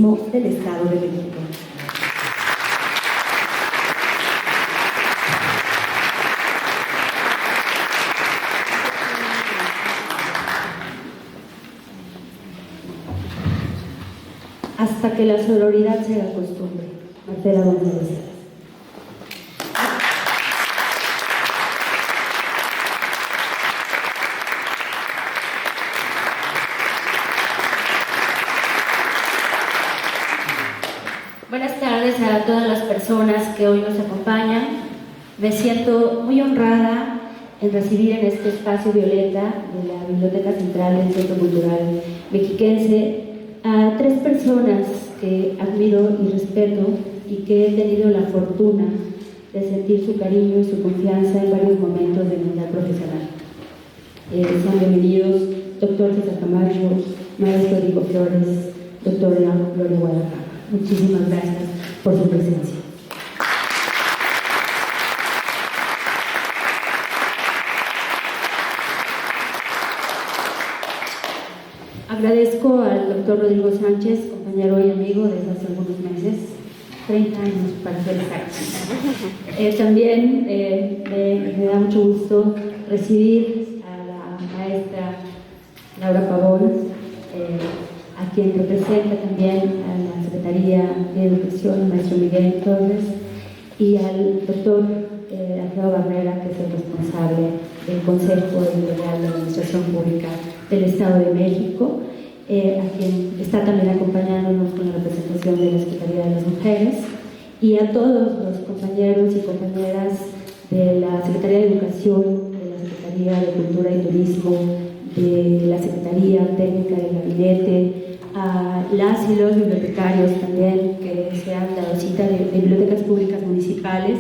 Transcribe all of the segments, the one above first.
Turismo del Estado de México. Hasta que la sororidad se haga costumbre. Marcela González. Buenas tardes a todas las personas que hoy nos acompañan. Me siento muy honrada en recibir en este espacio violeta de la Biblioteca Central del Centro Cultural Mexiquense a tres personas que admiro y respeto y que he tenido la fortuna de sentir su cariño y su confianza en varios momentos de mi vida profesional. Sean bienvenidos, doctor César Camacho, maestro Diego Flores, doctora Gloria Guadalajara. Muchísimas gracias por su presencia. Agradezco al doctor Rodrigo Sánchez, compañero y amigo desde hace algunos meses, 30 años para ser exactos. También me da mucho gusto recibir a la maestra Laura Pavón, a quien representa también a la Secretaría de Educación, el maestro Miguel Torres, y al doctor Alfredo Barrera, que es el responsable del Consejo Editorial de la Administración Pública del Estado de México, a quien está también acompañándonos con la representación de la Secretaría de las Mujeres, y a todos los compañeros y compañeras de la Secretaría de Educación, de la Secretaría de Cultura y Turismo, de la Secretaría Técnica del Gabinete, a las y los bibliotecarios también que se han dado cita de bibliotecas públicas municipales,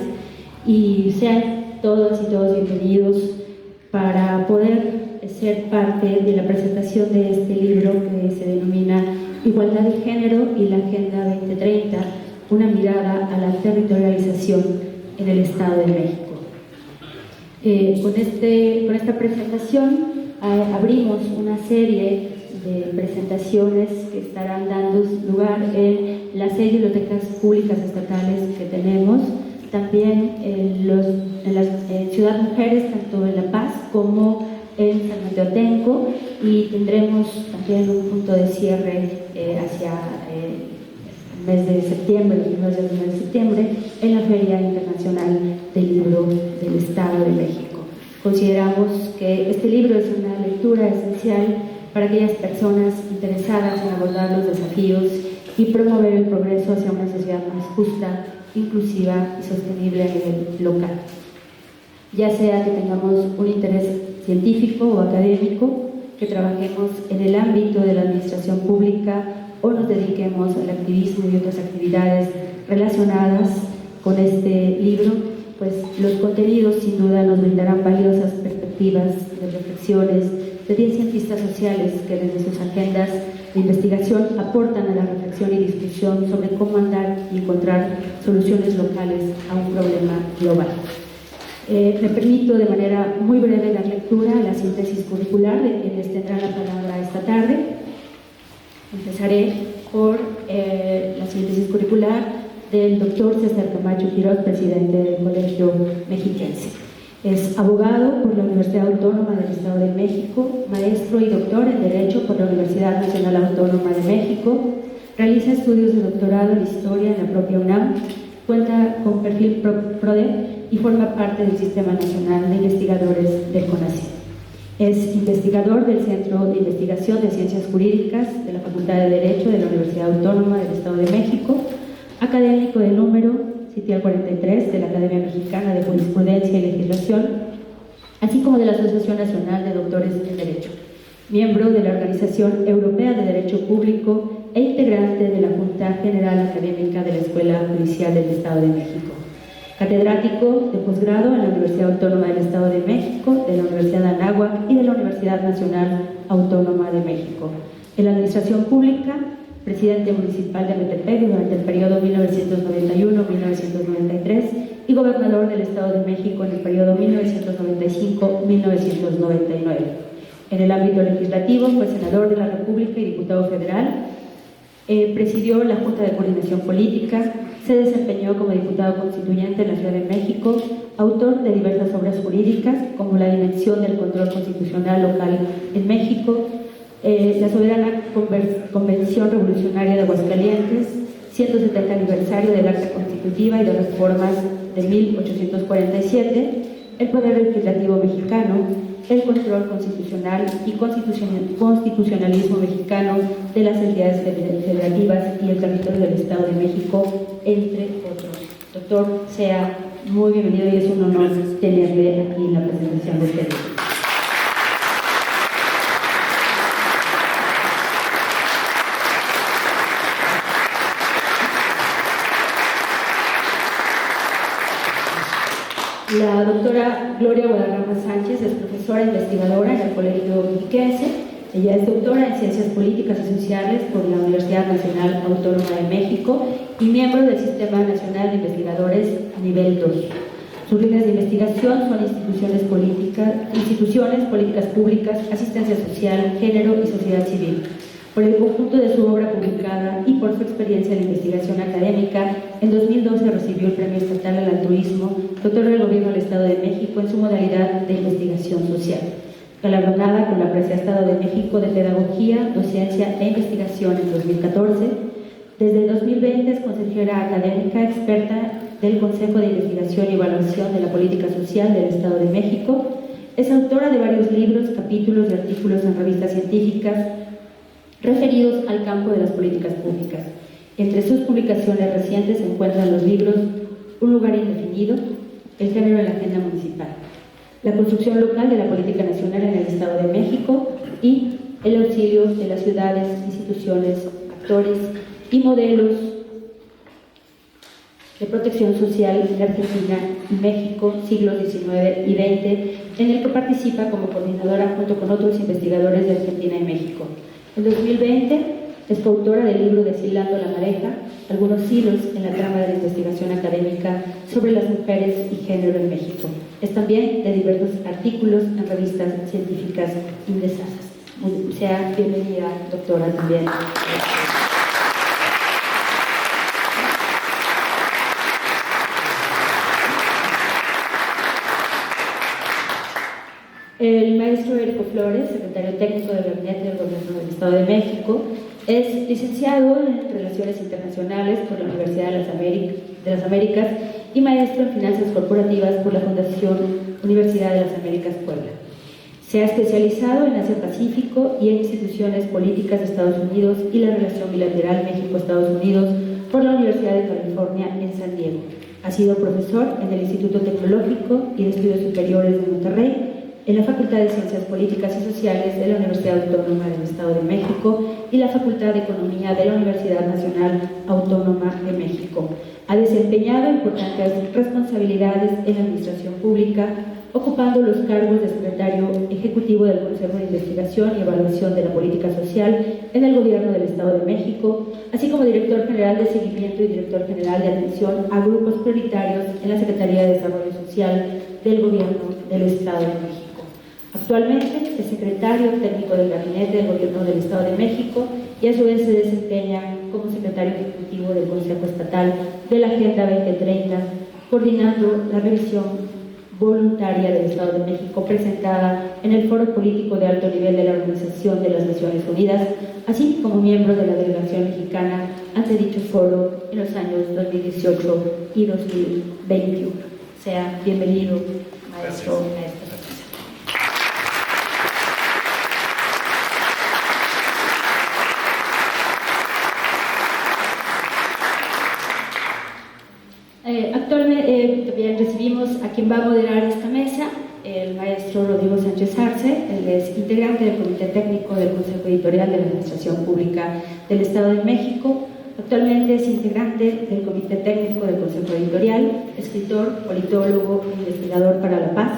y sean todos y todos bienvenidos para poder ser parte de la presentación de este libro que se denomina Igualdad de Género y la Agenda 2030, una mirada a la territorialización en el Estado de México. Con esta presentación abrimos una serie de presentaciones que estarán dando lugar en las 6 bibliotecas públicas estatales que tenemos, también en Ciudad Mujeres, tanto en La Paz como en San Mateotenco, y tendremos también un punto de cierre hacia el mes de septiembre, los primeros días del mes de septiembre, en la Feria Internacional del Libro del Estado de México. Consideramos que este libro es una lectura esencial para aquellas personas interesadas en abordar los desafíos y promover el progreso hacia una sociedad más justa, inclusiva y sostenible a nivel local. Ya sea que tengamos un interés científico o académico, que trabajemos en el ámbito de la administración pública o nos dediquemos al activismo y otras actividades relacionadas con este libro, pues los contenidos sin duda nos brindarán valiosas perspectivas de reflexiones de 10 cientistas sociales que desde sus agendas de investigación aportan a la reflexión y discusión sobre cómo andar y encontrar soluciones locales a un problema global. Me permito de manera muy breve dar lectura a la síntesis curricular de quienes tendrán la palabra esta tarde. Empezaré por la síntesis curricular del doctor César Camacho Quiroz, presidente del Colegio Mexiquense. Es abogado por la Universidad Autónoma del Estado de México, maestro y doctor en Derecho por la Universidad Nacional Autónoma de México, realiza estudios de doctorado en Historia en la propia UNAM, cuenta con perfil PRODE y forma parte del Sistema Nacional de Investigadores del CONACYT. Es investigador del Centro de Investigación de Ciencias Jurídicas de la Facultad de Derecho de la Universidad Autónoma del Estado de México, académico del número Sitial 43 de la Academia Mexicana de Jurisprudencia y Legislación, así como de la Asociación Nacional de Doctores en Derecho, miembro de la Organización Europea de Derecho Público e integrante de la Junta General Académica de la Escuela Judicial del Estado de México. Catedrático de posgrado en la Universidad Autónoma del Estado de México, de la Universidad de Anáhuac y de la Universidad Nacional Autónoma de México. En la Administración Pública, presidente municipal de Metepec durante el periodo 1991-1993 y gobernador del Estado de México en el periodo 1995-1999. En el ámbito legislativo fue senador de la República y diputado federal Presidió la Junta de Coordinación Política, se desempeñó como diputado constituyente en la Ciudad de México, autor de diversas obras jurídicas como La Dimensión del Control Constitucional Local en México, la Soberana Convención Revolucionaria de Aguascalientes, 170 aniversario del Acta Constitutiva y de Reformas de 1847, el Poder Legislativo Mexicano, el control constitucional y constitucionalismo mexicano de las entidades federativas y el territorio del Estado de México, entre otros. Doctor, sea muy bienvenido y es un honor tenerle aquí en la presentación de este día. La doctora Gloria Guadarrama Sánchez es profesora investigadora en el Colegio Mexiquense. Ella es doctora en Ciencias Políticas y Sociales por la Universidad Nacional Autónoma de México y miembro del Sistema Nacional de Investigadores a nivel 2. Sus líneas de investigación son instituciones, políticas públicas, asistencia social, género y sociedad civil. Por el conjunto de su obra publicada y por su experiencia en investigación académica, en 2012 recibió el Premio Estatal al Altruismo, doctor del Gobierno del Estado de México en su modalidad de investigación social. Galardonada con la Presea Estado de México de Pedagogía, Docencia e Investigación en 2014. Desde el 2020 es consejera académica experta del Consejo de Investigación y Evaluación de la Política Social del Estado de México. Es autora de varios libros, capítulos y artículos en revistas científicas referidos al campo de las políticas públicas. Entre sus publicaciones recientes se encuentran los libros Un lugar indefinido, El género en la agenda municipal, La construcción local de la política nacional en el Estado de México y El auxilio de las ciudades, instituciones, actores y modelos de protección social en Argentina y México, siglos XIX y XX, en el que participa como coordinadora junto con otros investigadores de Argentina y México. En 2020 es coautora del libro Deshilando la Madeja, algunos hilos en la trama de la investigación académica sobre las mujeres y género en México. Es también de diversos artículos en revistas científicas indesasas. Sea bienvenida, doctora, también. El maestro Érico Flores, secretario técnico del Gabinete del Gobierno del Estado de México, es licenciado en Relaciones Internacionales por la Universidad de las Américas y maestro en Finanzas Corporativas por la Fundación Universidad de las Américas Puebla. Se ha especializado en Asia-Pacífico y en instituciones políticas de Estados Unidos y la relación bilateral México-Estados Unidos por la Universidad de California en San Diego. Ha sido profesor en el Instituto Tecnológico y de Estudios Superiores de Monterrey, en la Facultad de Ciencias Políticas y Sociales de la Universidad Autónoma del Estado de México y la Facultad de Economía de la Universidad Nacional Autónoma de México. Ha desempeñado importantes responsabilidades en la administración pública, ocupando los cargos de secretario ejecutivo del Consejo de Investigación y Evaluación de la Política Social en el Gobierno del Estado de México, así como director general de Seguimiento y director general de Atención a Grupos Prioritarios en la Secretaría de Desarrollo Social del Gobierno del Estado de México. Actualmente es secretario técnico del Gabinete del Gobierno del Estado de México y a su vez se desempeña como secretario ejecutivo del Consejo Estatal de la Agenda 2030, coordinando la revisión voluntaria del Estado de México presentada en el Foro Político de Alto Nivel de la Organización de las Naciones Unidas, así como miembro de la delegación mexicana ante dicho foro en los años 2018 y 2021. Sea bienvenido, maestro, a esta presentación. Actualmente también recibimos a quien va a moderar esta mesa, el maestro Rodrigo Sánchez Arce. Él es integrante del Comité Técnico del Consejo Editorial de la Administración Pública del Estado de México. Actualmente es integrante del Comité Técnico del Consejo Editorial, escritor, politólogo, investigador para la paz,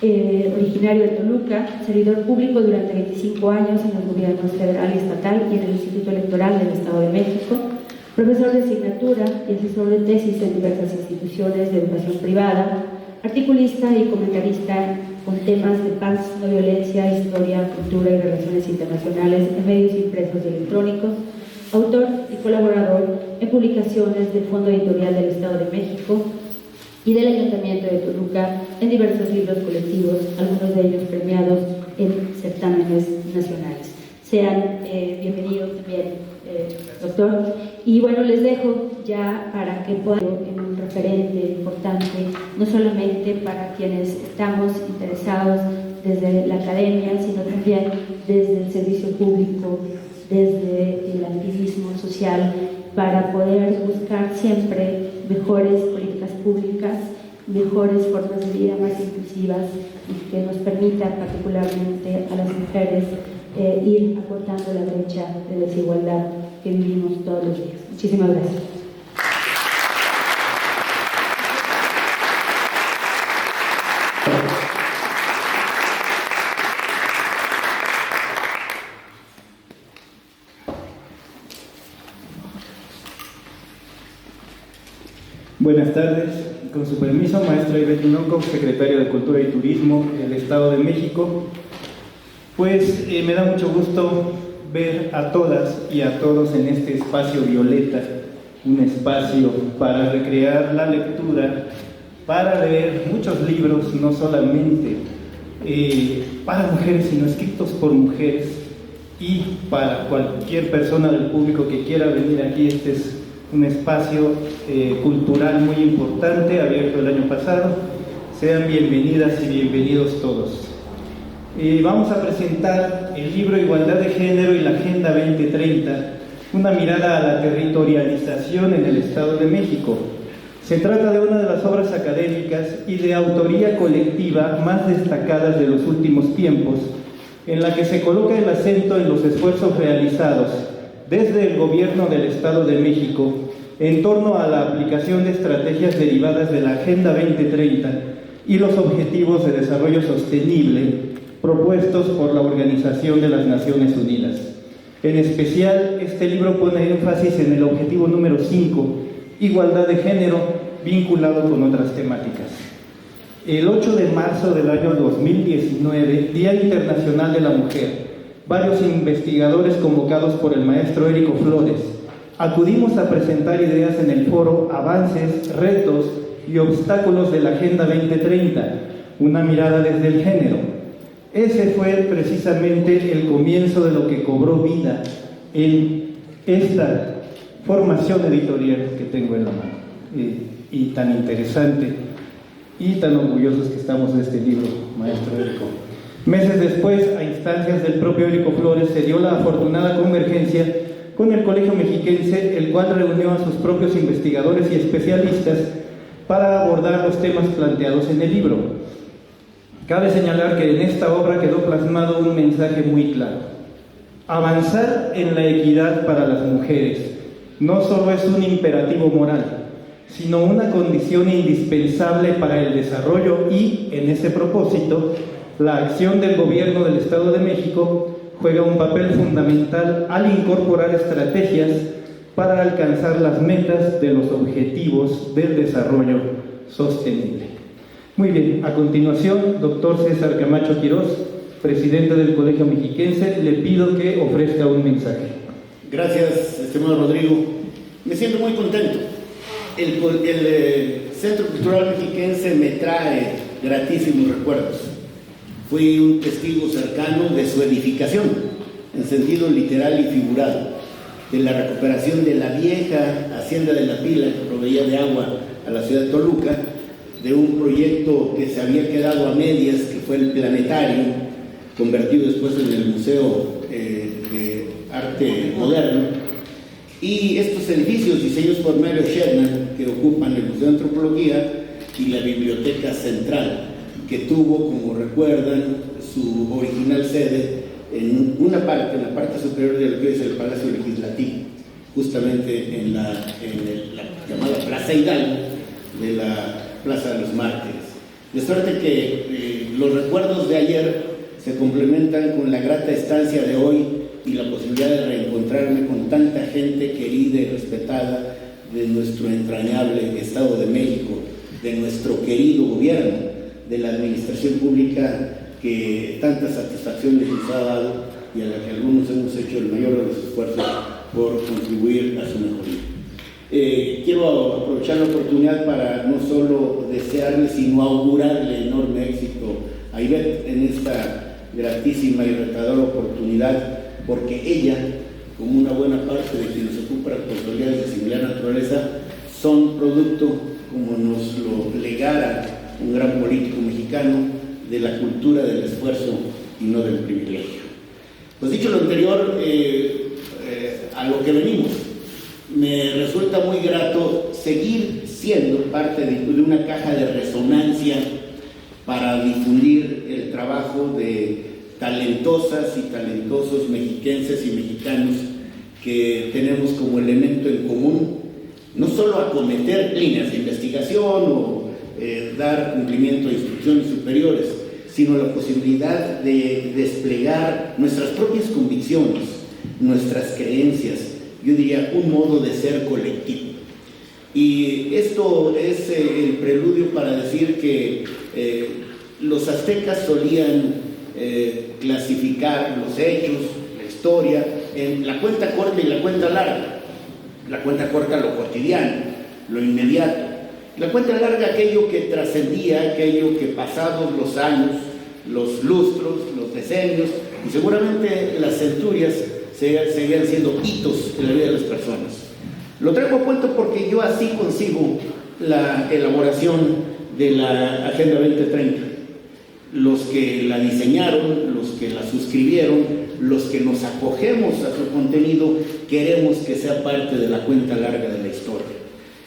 originario de Toluca, servidor público durante 25 años en los gobiernos federal y estatal y en el Instituto Electoral del Estado de México, profesor de asignatura y asesor de tesis en diversas instituciones de educación privada, articulista y comentarista con temas de paz, no violencia, historia, cultura y relaciones internacionales en medios impresos y electrónicos, autor y colaborador en publicaciones del Fondo Editorial del Estado de México y del Ayuntamiento de Toluca en diversos libros colectivos, algunos de ellos premiados en certámenes nacionales. Sean bienvenidos también, doctor. Y bueno, les dejo ya para que puedan en un referente importante, no solamente para quienes estamos interesados desde la academia, sino también desde el servicio público, desde el activismo social, para poder buscar siempre mejores políticas públicas, mejores formas de vida más inclusivas y que nos permitan particularmente a las mujeres ir acortando la brecha de desigualdad que vivimos todos los días. Muchísimas gracias. Buenas tardes. Con su permiso, maestra Ivette Tinoco, secretaria de Cultura y Turismo del Estado de México. Pues me da mucho gusto ver a todas y a todos en este espacio violeta, un espacio para recrear la lectura, para leer muchos libros, no solamente para mujeres, sino escritos por mujeres, y para cualquier persona del público que quiera venir aquí. Este es un espacio cultural muy importante, abierto el año pasado. Sean bienvenidas y bienvenidos todos. Vamos a presentar el libro Igualdad de Género y la Agenda 2030, una mirada a la territorialización en el Estado de México. Se trata de una de las obras académicas y de autoría colectiva más destacadas de los últimos tiempos, en la que se coloca el acento en los esfuerzos realizados desde el Gobierno del Estado de México en torno a la aplicación de estrategias derivadas de la Agenda 2030 y los Objetivos de Desarrollo Sostenible propuestos por la Organización de las Naciones Unidas. En especial, este libro pone énfasis en el objetivo número 5, igualdad de género, vinculado con otras temáticas. El 8 de marzo del año 2019, Día Internacional de la Mujer, varios investigadores convocados por el maestro Érico Flores acudimos a presentar ideas en el foro Avances, Retos y Obstáculos de la Agenda 2030, una mirada desde el género. Ese fue precisamente el comienzo de lo que cobró vida en esta formación editorial que tengo en la mano, y tan interesante y tan orgullosos que estamos de este libro, maestro Érico. Meses después, a instancias del propio Érico Flores, se dio la afortunada convergencia con el Colegio Mexiquense, el cual reunió a sus propios investigadores y especialistas para abordar los temas planteados en el libro. Cabe señalar que en esta obra quedó plasmado un mensaje muy claro: avanzar en la equidad para las mujeres no solo es un imperativo moral, sino una condición indispensable para el desarrollo y, en ese propósito, la acción del Gobierno del Estado de México juega un papel fundamental al incorporar estrategias para alcanzar las metas de los Objetivos del Desarrollo Sostenible. Muy bien, a continuación, doctor César Camacho Quirós, presidente del Colegio Mexiquense, le pido que ofrezca un mensaje. Gracias, estimado Rodrigo. Me siento muy contento. El Centro Cultural Mexiquense me trae gratísimos recuerdos. Fui un testigo cercano de su edificación, en sentido literal y figurado, de la recuperación de la vieja Hacienda de la Pila, que proveía de agua a la ciudad de Toluca, de un proyecto que se había quedado a medias, que fue el planetario, convertido después en el Museo de Arte Moderno, y estos edificios diseñados por Mario Sherman, que ocupan el Museo de Antropología y la Biblioteca Central, que tuvo, como recuerdan, su original sede en una parte, en la parte superior de lo que es el Palacio Legislativo, justamente en la llamada Plaza Hidalgo de la Plaza de los Mártires. De suerte que los recuerdos de ayer se complementan con la grata estancia de hoy y la posibilidad de reencontrarme con tanta gente querida y respetada de nuestro entrañable Estado de México, de nuestro querido gobierno, de la administración pública que tantas satisfacciones nos ha dado y a la que algunos hemos hecho el mayor de los esfuerzos por contribuir a su mejoría. Quiero aprovechar la oportunidad para no solo desearle, sino augurarle enorme éxito a Ivette en esta gratísima y retadora oportunidad, porque ella, como una buena parte de quienes ocupan responsabilidades de similar naturaleza, son producto, como nos lo legara un gran político mexicano, de la cultura del esfuerzo y no del privilegio. Pues dicho lo anterior, a lo que venimos, me resulta muy grato seguir siendo parte de una caja de resonancia para difundir el trabajo de talentosas y talentosos mexiquenses y mexicanos que tenemos como elemento en común, no solo acometer líneas de investigación o dar cumplimiento a instrucciones superiores, sino la posibilidad de desplegar nuestras propias convicciones, nuestras creencias, yo diría un modo de ser colectivo. Y esto es el preludio para decir que los aztecas solían clasificar los hechos, la historia, en la cuenta corta y la cuenta larga. La cuenta corta, lo cotidiano, lo inmediato. La cuenta larga, aquello que trascendía, aquello que pasados los años, los lustros, los decenios y seguramente las centurias seguían siendo hitos en la vida de las personas. Lo traigo a cuento porque yo así concibo la elaboración de la Agenda 2030. Los que la diseñaron, los que la suscribieron, los que nos acogemos a su contenido, queremos que sea parte de la cuenta larga de la historia.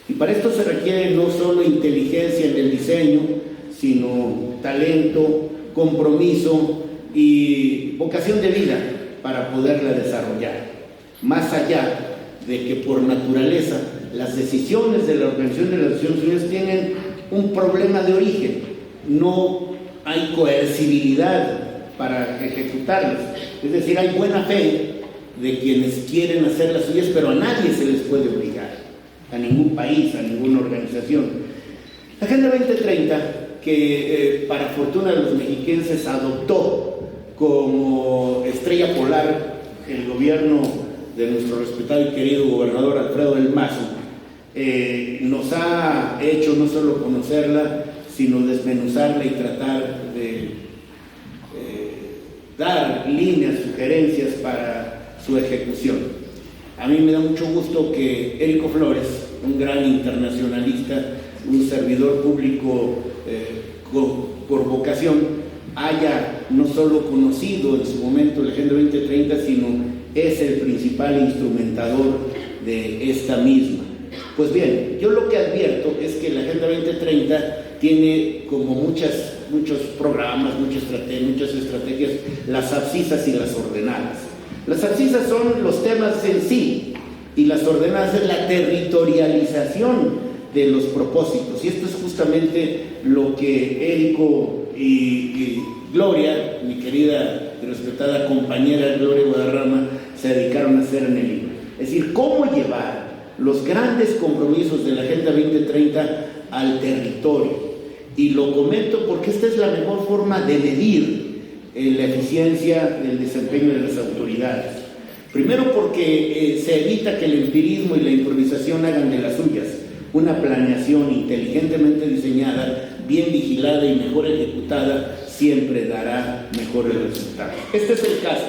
Y para esto se requiere no solo inteligencia en el diseño, sino talento, compromiso y vocación de vida para poderla desarrollar. Más allá de que por naturaleza las decisiones de la Organización de las Naciones Unidas tienen un problema de origen, no hay coercibilidad para ejecutarlas, es decir, hay buena fe de quienes quieren hacer las suyas, pero a nadie se les puede obligar, a ningún país, a ninguna organización. La Agenda 2030, que para fortuna de los mexiquenses adoptó como estrella polar el gobierno de nuestro respetado y querido gobernador Alfredo del Mazo, nos ha hecho no solo conocerla, sino desmenuzarla y tratar de dar líneas, sugerencias para su ejecución. A mí me da mucho gusto que Érico Flores, un gran internacionalista, un servidor público por vocación, haya no solo conocido en su momento la Agenda 2030, sino es el principal instrumentador de esta misma. Pues bien, yo lo que advierto es que la Agenda 2030 tiene como muchos programas, muchas estrategias, las abscisas y las ordenadas. Las abscisas son los temas en sí y las ordenadas es la territorialización de los propósitos. Y esto es justamente lo que Érico y Gloria, mi querida y respetada compañera Gloria Guadarrama, se dedicaron a hacer en el libro. Es decir, cómo llevar los grandes compromisos de la Agenda 2030 al territorio. Y lo comento porque esta es la mejor forma de medir la eficiencia del desempeño de las autoridades. Primero porque se evita que el empirismo y la improvisación hagan de las suyas. Una planeación inteligentemente diseñada, bien vigilada y mejor ejecutada siempre dará mejores resultados. Este es el caso.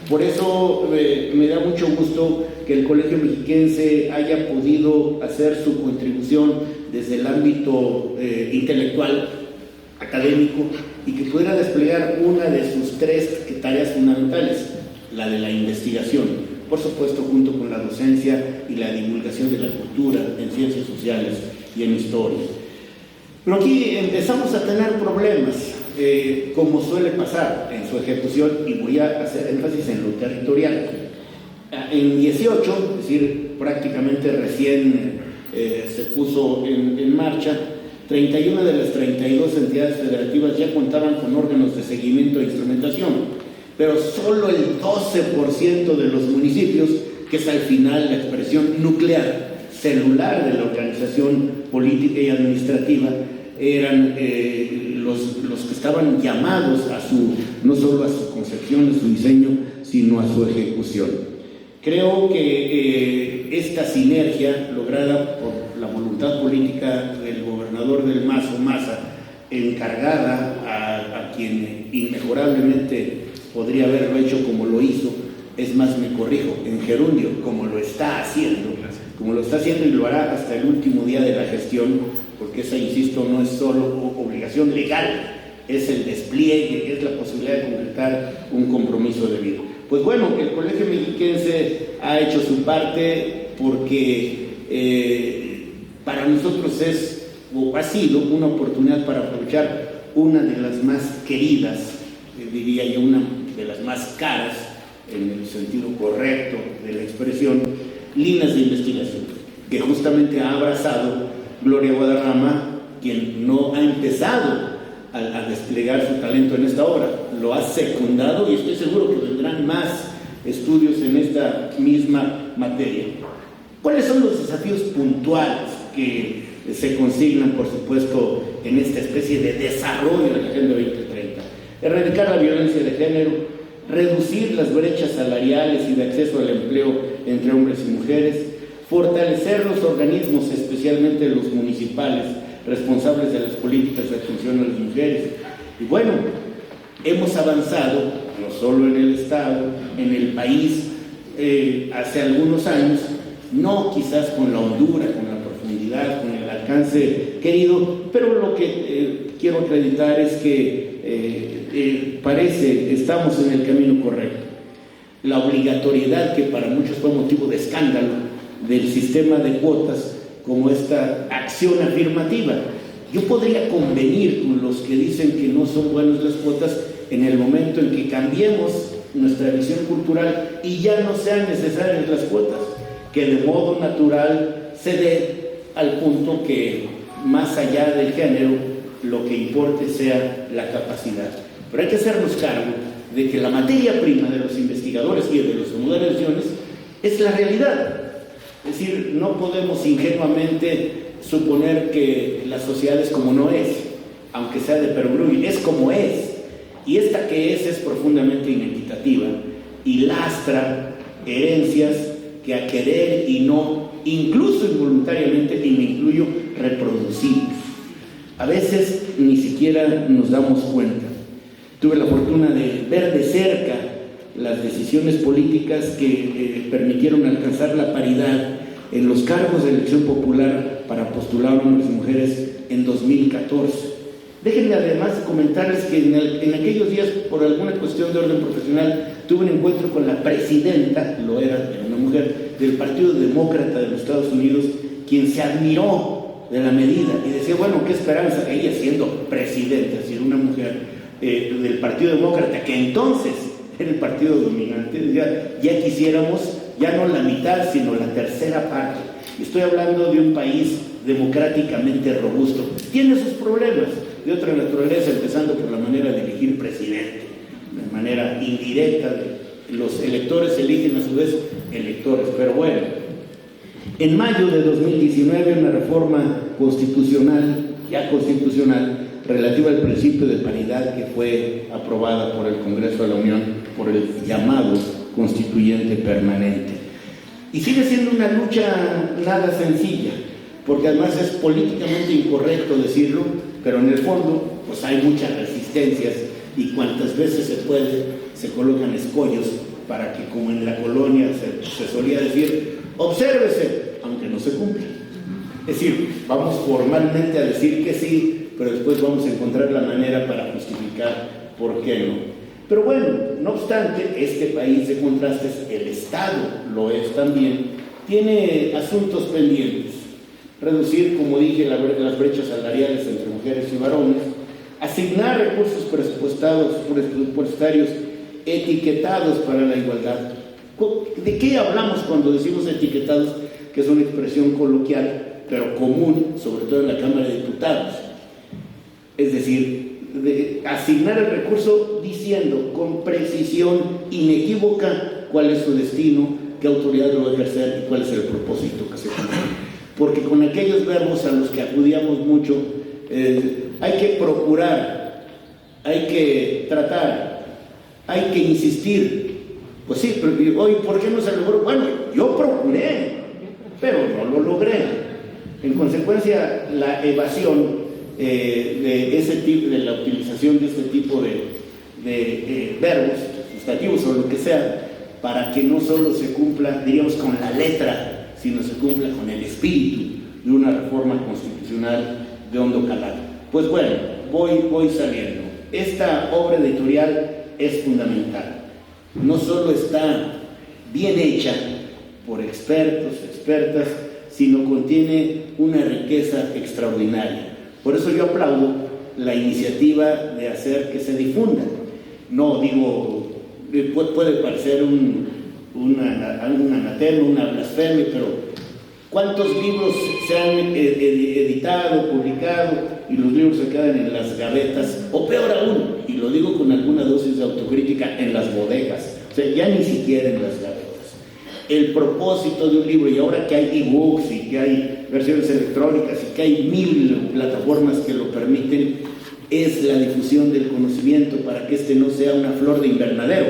Por eso me da mucho gusto que el Colegio Mexiquense haya podido hacer su contribución desde el ámbito intelectual, académico, y que pudiera desplegar una de sus tres tareas fundamentales, la de la investigación, por supuesto junto con la docencia y la divulgación de la cultura en ciencias sociales y en historia. Pero aquí empezamos a tener problemas, como suele pasar en su ejecución, y voy a hacer énfasis en lo territorial. En 18, es decir, prácticamente recién se puso en marcha, 31 de las 32 entidades federativas ya contaban con órganos de seguimiento e instrumentación, pero solo el 12% de los municipios, que es al final la expresión nuclear, celular de la organización política y administrativa, eran los que estaban llamados a no solo a su concepción, a su diseño, sino a su ejecución. Creo que esta sinergia lograda por la voluntad política del gobernador del Mazo, Maza, encargada a quien inmejorablemente podría haberlo hecho como lo hizo, es más, me corrijo, en gerundio, como lo está haciendo y lo hará hasta el último día de la gestión, porque esa, insisto, no es solo obligación legal, es el despliegue, es la posibilidad de concretar un compromiso de vida. Pues bueno, el Colegio Mexiquense ha hecho su parte porque para nosotros es o ha sido una oportunidad para aprovechar una de las más queridas, diría yo, una de las más caras, en el sentido correcto de la expresión, líneas de investigación, que justamente ha abrazado Gloria Guadarrama, quien no ha empezado a desplegar su talento en esta obra, lo ha secundado y estoy seguro que vendrán más estudios en esta misma materia. ¿Cuáles son los desafíos puntuales que se consignan, por supuesto, en esta especie de desarrollo de la Agenda 2030? Erradicar la violencia de género, reducir las brechas salariales y de acceso al empleo entre hombres y mujeres, fortalecer los organismos, especialmente los municipales, responsables de las políticas de atención a las mujeres. Y bueno, hemos avanzado, no solo en el Estado, en el país, hace algunos años, no quizás con la hondura, con la profundidad, con el alcance querido, pero lo que quiero acreditar es que parece estamos en el camino correcto. La obligatoriedad, que para muchos fue motivo de escándalo, del sistema de cuotas como esta acción afirmativa. Yo podría convenir con los que dicen que no son buenas las cuotas en el momento en que cambiemos nuestra visión cultural y ya no sean necesarias las cuotas, que de modo natural se dé al punto que más allá del género lo que importe sea la capacidad. Pero hay que hacernos cargo de que la materia prima de los investigadores y de las moderaciones es la realidad. Es decir, no podemos ingenuamente suponer que la sociedad es como no es, aunque sea de perogrullo, es como es. Y esta que es profundamente inequitativa y lastra herencias que a querer y no, incluso involuntariamente, y me incluyo, reproducimos. A veces ni siquiera nos damos cuenta. Tuve la fortuna de ver de cerca las decisiones políticas que permitieron alcanzar la paridad en los cargos de elección popular para postular hombres y mujeres en 2014. Déjenme además comentarles que en aquellos días, por alguna cuestión de orden profesional, tuve un encuentro con la presidenta, era una mujer, del Partido Demócrata de los Estados Unidos, quien se admiró de la medida y decía, bueno, qué esperanza, ella siendo presidenta, siendo una mujer del Partido Demócrata, que entonces era el partido dominante, ya quisiéramos ya no la mitad, sino la tercera parte. Estoy hablando de un país democráticamente robusto. Tiene sus problemas de otra naturaleza, empezando por la manera de elegir presidente, de manera indirecta. Los electores eligen a su vez electores. Pero bueno, en mayo de 2019 una reforma constitucional, relativa al principio de paridad, que fue aprobada por el Congreso de la Unión por el llamado Constituyente Permanente. Y sigue siendo una lucha nada sencilla, porque además es políticamente incorrecto decirlo, pero en el fondo pues hay muchas resistencias y cuantas veces se puede se colocan escollos para que, como en la colonia se solía decir, obsérvese, aunque no se cumpla. Es decir, vamos formalmente a decir que sí, pero después vamos a encontrar la manera para justificar por qué no. Pero bueno, no obstante, este país de contrastes, el Estado lo es también, tiene asuntos pendientes. Reducir, como dije, las brechas salariales entre mujeres y varones, asignar recursos presupuestarios etiquetados para la igualdad. ¿De qué hablamos cuando decimos etiquetados? Que es una expresión coloquial, pero común, sobre todo en la Cámara de Diputados. Es decir, de asignar el recurso diciendo con precisión inequívoca cuál es su destino, qué autoridad lo va a ejercer y cuál es el propósito que se cumple. Porque con aquellos verbos a los que acudíamos mucho, hay que procurar, hay que tratar, hay que insistir, Pues sí, pero hoy, ¿por qué no se logró? Bueno, yo procuré, pero no lo logré. En consecuencia, la evasión de ese tipo, de la utilización de este tipo de verbos, sustantivos o lo que sea, para que no solo se cumpla, diríamos, con la letra, sino se cumpla con el espíritu de una reforma constitucional de hondo calado. Pues bueno, voy saliendo. Esta obra editorial es fundamental. No solo está bien hecha por expertos, expertas, sino contiene una riqueza extraordinaria. Por eso yo aplaudo la iniciativa de hacer que se difunda. No digo, puede parecer un anatema, una blasfemia, pero ¿cuántos libros se han editado, publicado, y los libros se quedan en las gavetas? O peor aún, y lo digo con alguna dosis de autocrítica, en las bodegas. O sea, ya ni siquiera en las gavetas. El propósito de un libro, y ahora que hay ebooks y que hay versiones electrónicas y que hay 1000 plataformas que lo permiten, es la difusión del conocimiento para que este no sea una flor de invernadero,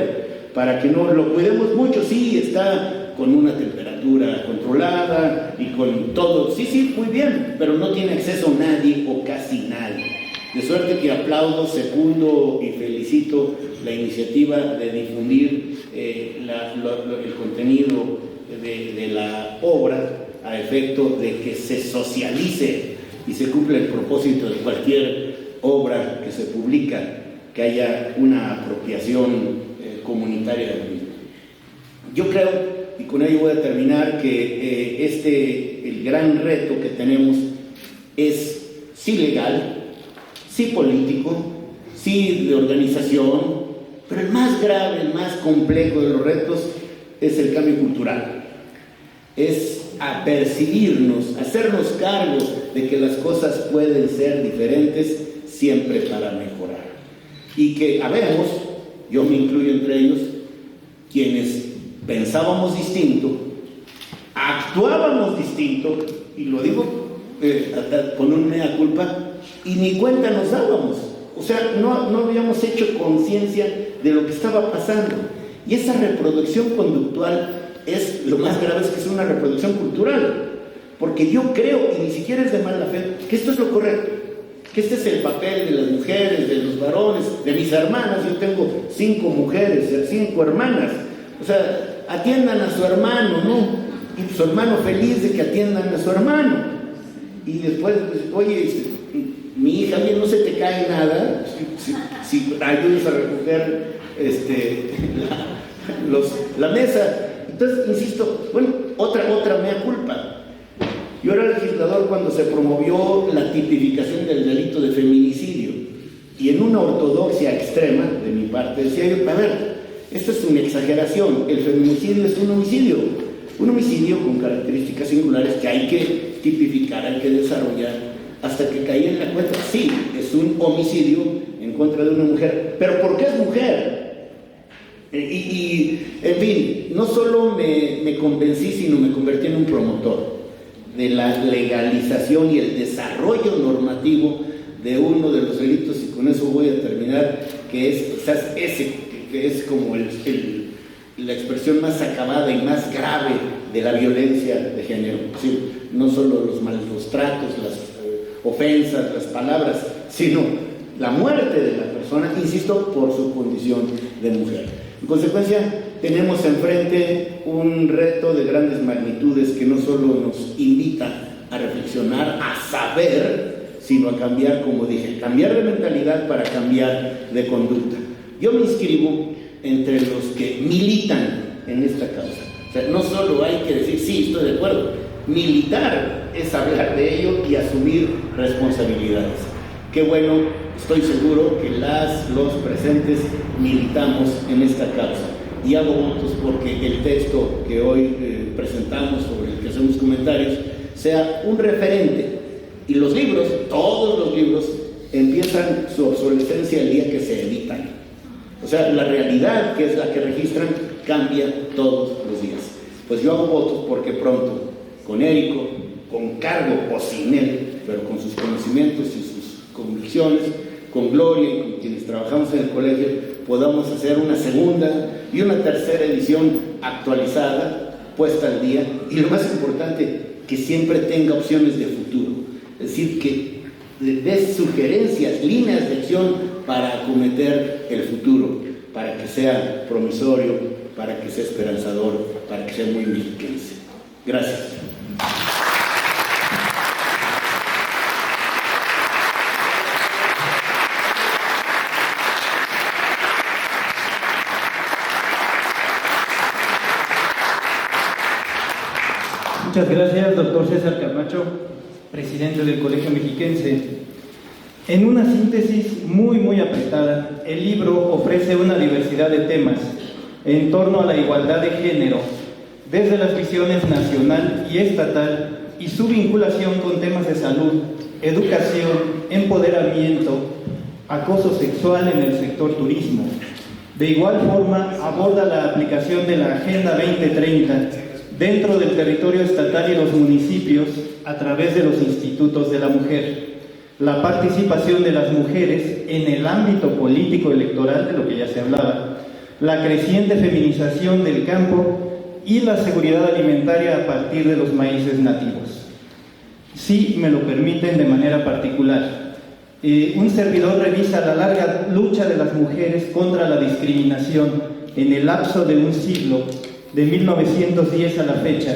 para que no lo cuidemos mucho. Sí, está con una temperatura controlada y con todo, sí, muy bien, pero no tiene acceso nadie o casi nadie. De suerte que aplaudo, secundo y felicito la iniciativa de difundir el contenido de la obra a efecto de que se socialice y se cumpla el propósito de cualquier obra que se publica, que haya una apropiación comunitaria de la misma. Yo creo, y con ello voy a terminar, que el gran reto que tenemos es sí legal, sí político, sí de organización, pero el más grave, el más complejo de los retos es el cambio cultural. Es apercibirnos, hacernos cargo de que las cosas pueden ser diferentes siempre para mejorar. Y que habemos, yo me incluyo entre ellos, quienes pensábamos distinto, actuábamos distinto, y lo digo con un mea culpa, y ni cuenta nos dábamos. O sea, no habíamos hecho conciencia de lo que estaba pasando. Y esa reproducción conductual es lo más grave, es que es una reproducción cultural. Porque yo creo, y ni siquiera es de mala fe, que esto es lo correcto, que este es el papel de las mujeres, de los varones, de mis hermanas. Yo tengo 5 mujeres, 5 hermanas. O sea, atiendan a su hermano, ¿no? Y su hermano feliz de que atiendan a su hermano. Y después, oye, mi hija, bien, no se te cae nada si ayudas a recoger la mesa. Entonces, insisto, bueno, otra mea culpa. Yo era legislador cuando se promovió la tipificación del delito de feminicidio, y en una ortodoxia extrema de mi parte decía yo, a ver, esto es una exageración, el feminicidio es un homicidio con características singulares que hay que tipificar, hay que desarrollar, hasta que caí en la cuenta, sí, es un homicidio en contra de una mujer, pero ¿por qué es mujer? En fin, no solo me convencí, sino me convertí en un promotor de la legalización y el desarrollo normativo de uno de los delitos, y con eso voy a terminar, que es quizás ese, que es como la expresión más acabada y más grave de la violencia de género. Sí, no solo los malos tratos, las ofensas, las palabras, sino la muerte de la persona, insisto, por su condición de mujer. En consecuencia, tenemos enfrente un reto de grandes magnitudes que no solo nos invita a reflexionar, a saber, sino a cambiar, como dije, cambiar de mentalidad para cambiar de conducta. Yo me inscribo entre los que militan en esta causa. O sea, no solo hay que decir, sí, estoy de acuerdo. Militar es hablar de ello y asumir responsabilidades. Qué bueno, estoy seguro que los presentes militamos en esta causa. Y hago votos porque el texto que hoy presentamos, sobre el que hacemos comentarios, sea un referente. Y los libros, todos los libros, empiezan su obsolescencia el día que se editan. O sea, la realidad, que es la que registran, cambia todos los días. Pues yo hago votos porque pronto, con Érico, con cargo o sin él, pero con sus conocimientos y sus convicciones, con Gloria y con quienes trabajamos en el colegio, podamos hacer una segunda y una tercera edición actualizada, puesta al día, y lo más importante, que siempre tenga opciones de futuro, es decir, que dé sugerencias, líneas de acción para acometer el futuro, para que sea promisorio, para que sea esperanzador, para que sea muy mexiquense. Gracias. Muchas gracias, doctor César Camacho, presidente del Colegio Mexiquense. En una síntesis muy apretada, el libro ofrece una diversidad de temas en torno a la igualdad de género, desde las visiones nacional y estatal y su vinculación con temas de salud, educación, empoderamiento, acoso sexual en el sector turismo. De igual forma, aborda la aplicación de la Agenda 2030 dentro del territorio estatal y los municipios a través de los institutos de la mujer, la participación de las mujeres en el ámbito político electoral, de lo que ya se hablaba, la creciente feminización del campo y la seguridad alimentaria a partir de los maíces nativos. Si me lo permiten, de manera particular, un servidor revisa la larga lucha de las mujeres contra la discriminación en el lapso de un siglo, de 1910 a la fecha,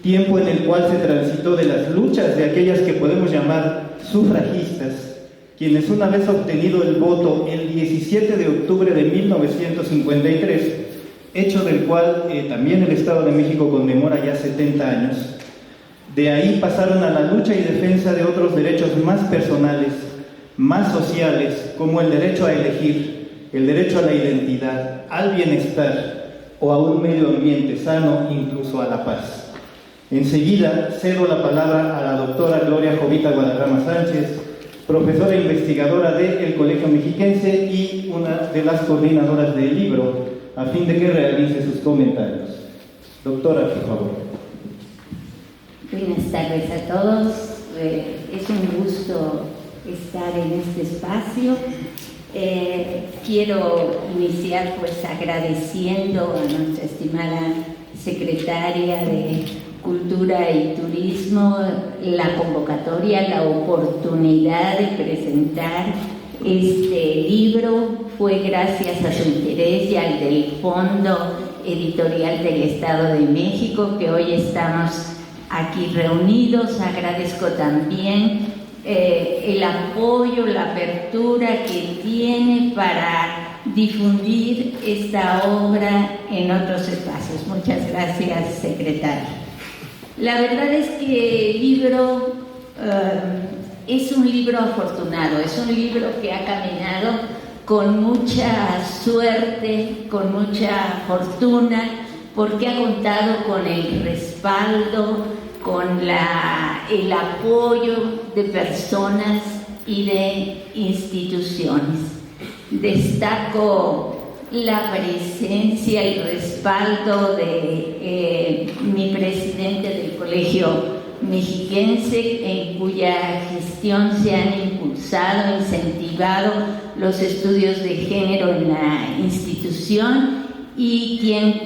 tiempo en el cual se transitó de las luchas de aquellas que podemos llamar sufragistas, quienes una vez obtenido el voto el 17 de octubre de 1953, hecho del cual también el Estado de México conmemora ya 70 años, de ahí pasaron a la lucha y defensa de otros derechos más personales, más sociales, como el derecho a elegir, el derecho a la identidad, al bienestar, o a un medio ambiente sano, incluso a la paz. Enseguida cedo la palabra a la doctora Gloria Jovita Guadarrama Sánchez, profesora e investigadora del Colegio Mexiquense y una de las coordinadoras del libro, a fin de que realice sus comentarios. Doctora, por favor. Buenas tardes a todos. Es un gusto estar en este espacio. Quiero iniciar pues agradeciendo a nuestra estimada secretaria de Cultura y Turismo la convocatoria, la oportunidad de presentar este libro. Fue gracias a su interés y al del Fondo Editorial del Estado de México que hoy estamos aquí reunidos. Agradezco también el apoyo, la apertura que tiene para difundir esta obra en otros espacios. Muchas gracias, secretaria. La verdad es que el libro es un libro afortunado, es un libro que ha caminado con mucha suerte, con mucha fortuna, porque ha contado con el respaldo, con el apoyo de personas y de instituciones. Destaco la presencia y respaldo de mi presidente del Colegio Mexiquense, en cuya gestión se han impulsado, incentivado los estudios de género en la institución, y quien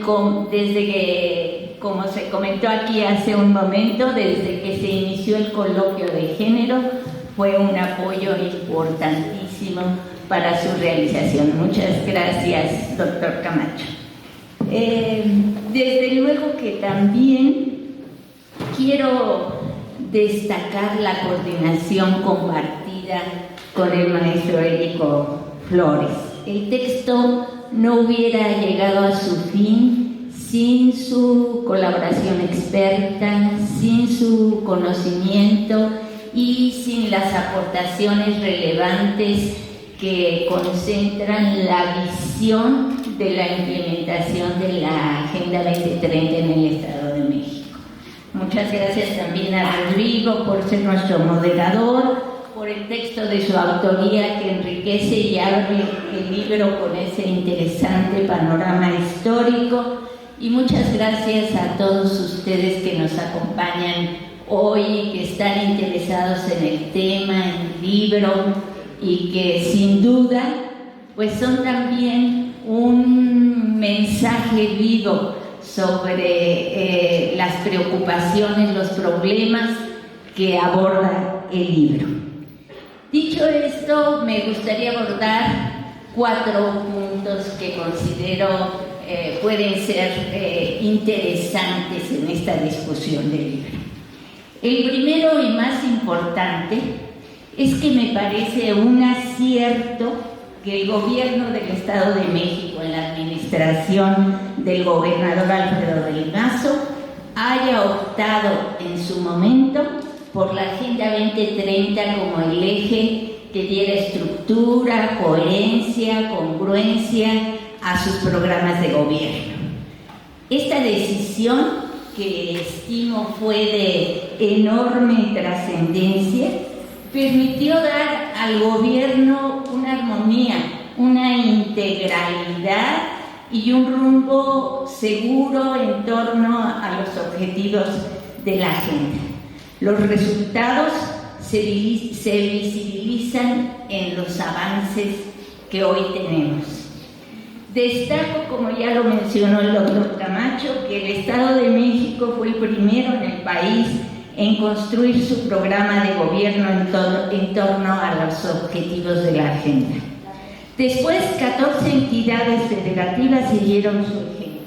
desde que, como se comentó aquí hace un momento, desde que se inició el coloquio de género, fue un apoyo importantísimo para su realización. Muchas gracias, doctor Camacho. Desde luego que también quiero destacar la coordinación compartida con el maestro Érico Flores. El texto no hubiera llegado a su fin sin su colaboración experta, sin su conocimiento y sin las aportaciones relevantes que concentran la visión de la implementación de la Agenda 2030 en el Estado de México. Muchas gracias también a Rodrigo por ser nuestro moderador, por el texto de su autoría que enriquece y abre el libro con ese interesante panorama histórico, y muchas gracias a todos ustedes que nos acompañan hoy, que están interesados en el tema, en el libro, y que sin duda pues son también un mensaje vivo sobre las preocupaciones, los problemas que aborda el libro. Dicho esto, me gustaría abordar 4 puntos que considero pueden ser interesantes en esta discusión del libro. El primero y más importante es que me parece un acierto que el gobierno del Estado de México, en la administración del gobernador Alfredo del Mazo, haya optado en su momento por la Agenda 2030 como el eje que diera estructura, coherencia, congruencia a sus programas de gobierno. Esta decisión, que estimo fue de enorme trascendencia, permitió dar al gobierno una armonía, una integralidad y un rumbo seguro en torno a los objetivos de la agenda. Los resultados se visibilizan en los avances que hoy tenemos. Destaco, como ya lo mencionó el doctor Camacho, que el Estado de México fue el primero en el país en construir su programa de gobierno en torno a los objetivos de la agenda. Después, 14 entidades federativas siguieron su ejemplo.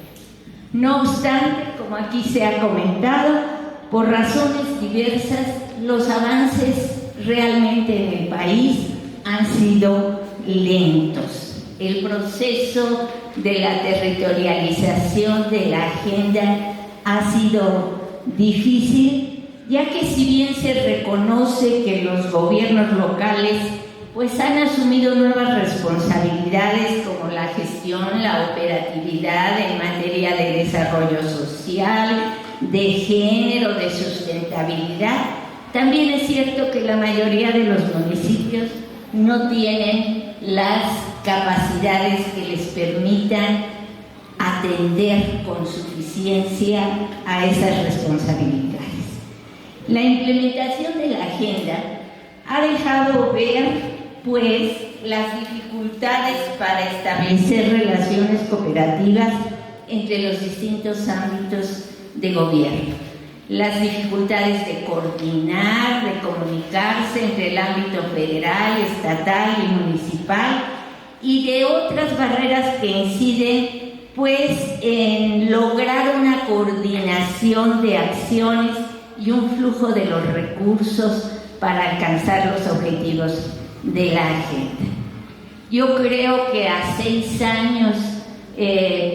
No obstante, como aquí se ha comentado, por razones diversas, los avances realmente en el país han sido lentos. El proceso de la territorialización de la agenda ha sido difícil, ya que si bien se reconoce que los gobiernos locales pues han asumido nuevas responsabilidades como la gestión, la operatividad en materia de desarrollo social, de género, de sustentabilidad, también es cierto que la mayoría de los municipios no tienen las capacidades que les permitan atender con suficiencia a esas responsabilidades. La implementación de la agenda ha dejado ver, pues, las dificultades para establecer relaciones cooperativas entre los distintos ámbitos de gobierno, las dificultades de coordinar, de comunicarse entre el ámbito federal, estatal y municipal, y de otras barreras que inciden, pues, en lograr una coordinación de acciones y un flujo de los recursos para alcanzar los objetivos de la agenda. Yo creo que a 6 años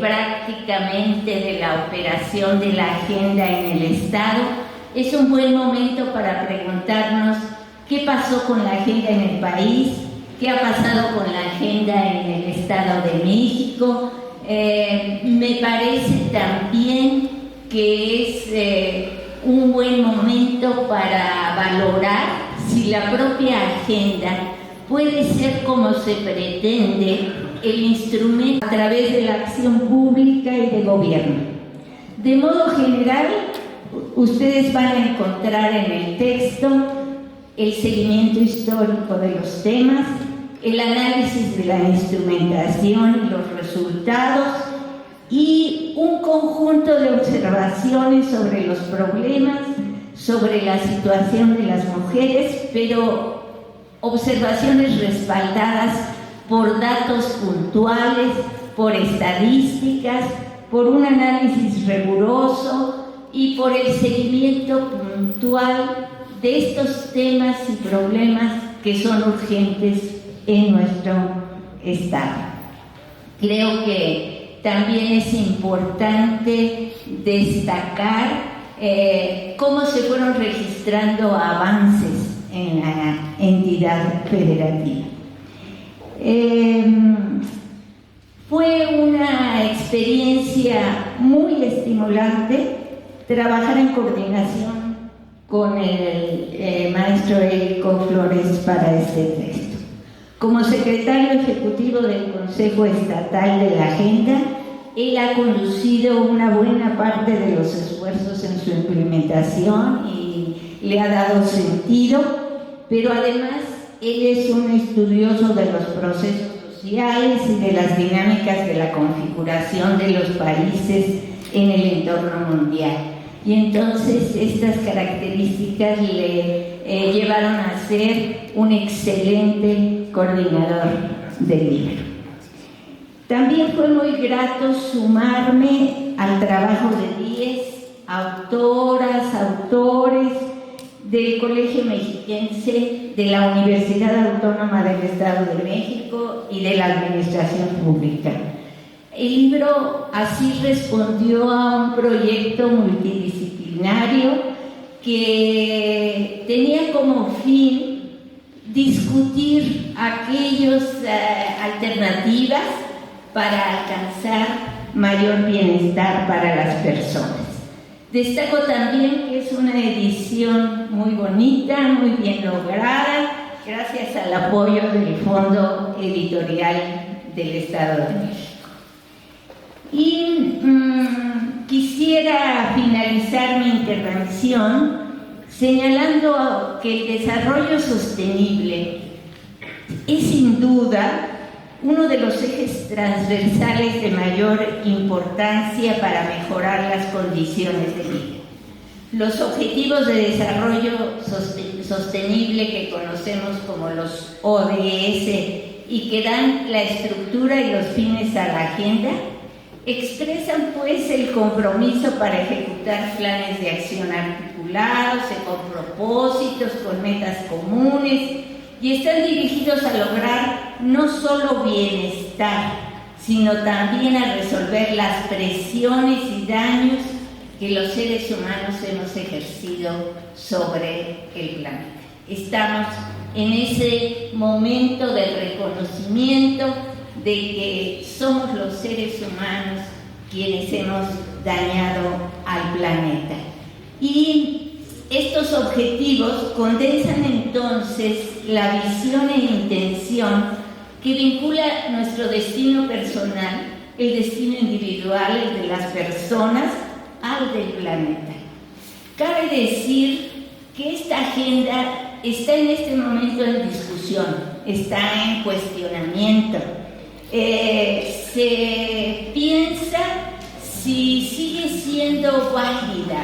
prácticamente de la operación de la agenda en el Estado, es un buen momento para preguntarnos qué pasó con la agenda en el país, qué ha pasado con la agenda en el Estado de México. Me parece también que es un buen momento para valorar si la propia agenda puede ser, como se pretende, el instrumento a través de la acción pública y de gobierno. De modo general, ustedes van a encontrar en el texto el seguimiento histórico de los temas, el análisis de la instrumentación y los resultados, y un conjunto de observaciones sobre los problemas, sobre la situación de las mujeres, pero observaciones respaldadas por datos puntuales, por estadísticas, por un análisis riguroso y por el seguimiento puntual de estos temas y problemas que son urgentes en nuestro Estado. Creo que también es importante destacar cómo se fueron registrando avances en la entidad federativa. Fue una experiencia muy estimulante trabajar en coordinación con el maestro Érico Flores para este texto. Como secretario ejecutivo del Consejo Estatal de la Agenda, él ha conducido una buena parte de los esfuerzos en su implementación y le ha dado sentido, pero además él es un estudioso de los procesos sociales sociales y de las dinámicas de la configuración de los países en el entorno mundial. Y entonces estas características le llevaron a ser un excelente coordinador del libro. También fue muy grato sumarme al trabajo de 10 autoras, autores del Colegio Mexiquense, de la Universidad Autónoma del Estado de México y de la Administración Pública. El libro así respondió a un proyecto multidisciplinario que tenía como fin discutir aquellas alternativas para alcanzar mayor bienestar para las personas. Destaco también que es una edición muy bonita, muy bien lograda, gracias al apoyo del Fondo Editorial del Estado de México. Y quisiera finalizar mi intervención señalando que el desarrollo sostenible es sin duda uno de los ejes transversales de mayor importancia para mejorar las condiciones de vida. Los objetivos de desarrollo sostenible que conocemos como los ODS y que dan la estructura y los fines a la agenda expresan pues el compromiso para ejecutar planes de acción articulados, con propósitos, con metas comunes, y están dirigidos a lograr no solo bienestar, sino también a resolver las presiones y daños que los seres humanos hemos ejercido sobre el planeta. Estamos en ese momento de reconocimiento de que somos los seres humanos quienes hemos dañado al planeta. Y estos objetivos condensan entonces la visión e intención que vincula nuestro destino personal, el destino individual, el de las personas, al del planeta. Cabe decir que esta agenda está en este momento en discusión, está en cuestionamiento. Se piensa si sigue siendo válida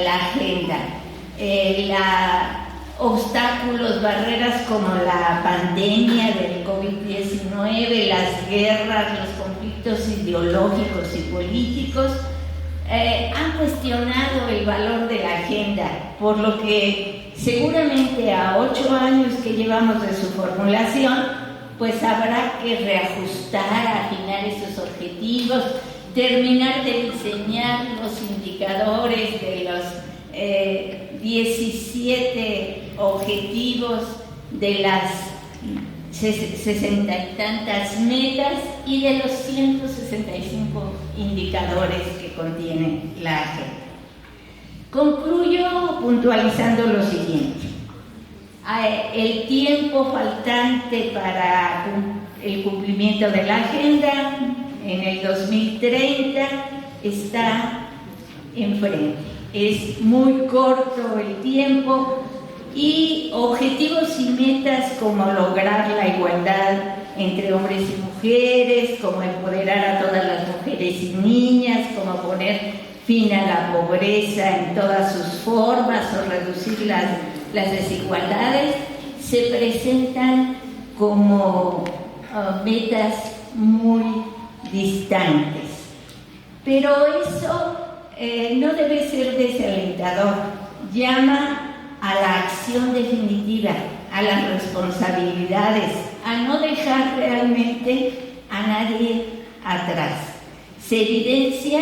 la agenda, obstáculos, barreras como la pandemia del COVID-19, las guerras, los conflictos ideológicos y políticos han cuestionado el valor de la agenda, por lo que seguramente a 8 años que llevamos de su formulación, pues habrá que reajustar, afinar esos objetivos, terminar de diseñar los indicadores de los 17 objetivos de las 60 y tantas metas y de los 165 indicadores que contiene la agenda. Concluyo puntualizando lo siguiente. El tiempo faltante para el cumplimiento de la agenda en el 2030 está enfrente. Es muy corto el tiempo y objetivos y metas como lograr la igualdad entre hombres y mujeres, como empoderar a todas las mujeres y niñas, como poner fin a la pobreza en todas sus formas o reducir las desigualdades, se presentan como metas muy distantes. Pero eso no debe ser desalentador, llama a la acción definitiva, a las responsabilidades, a no dejar realmente a nadie atrás. Se evidencia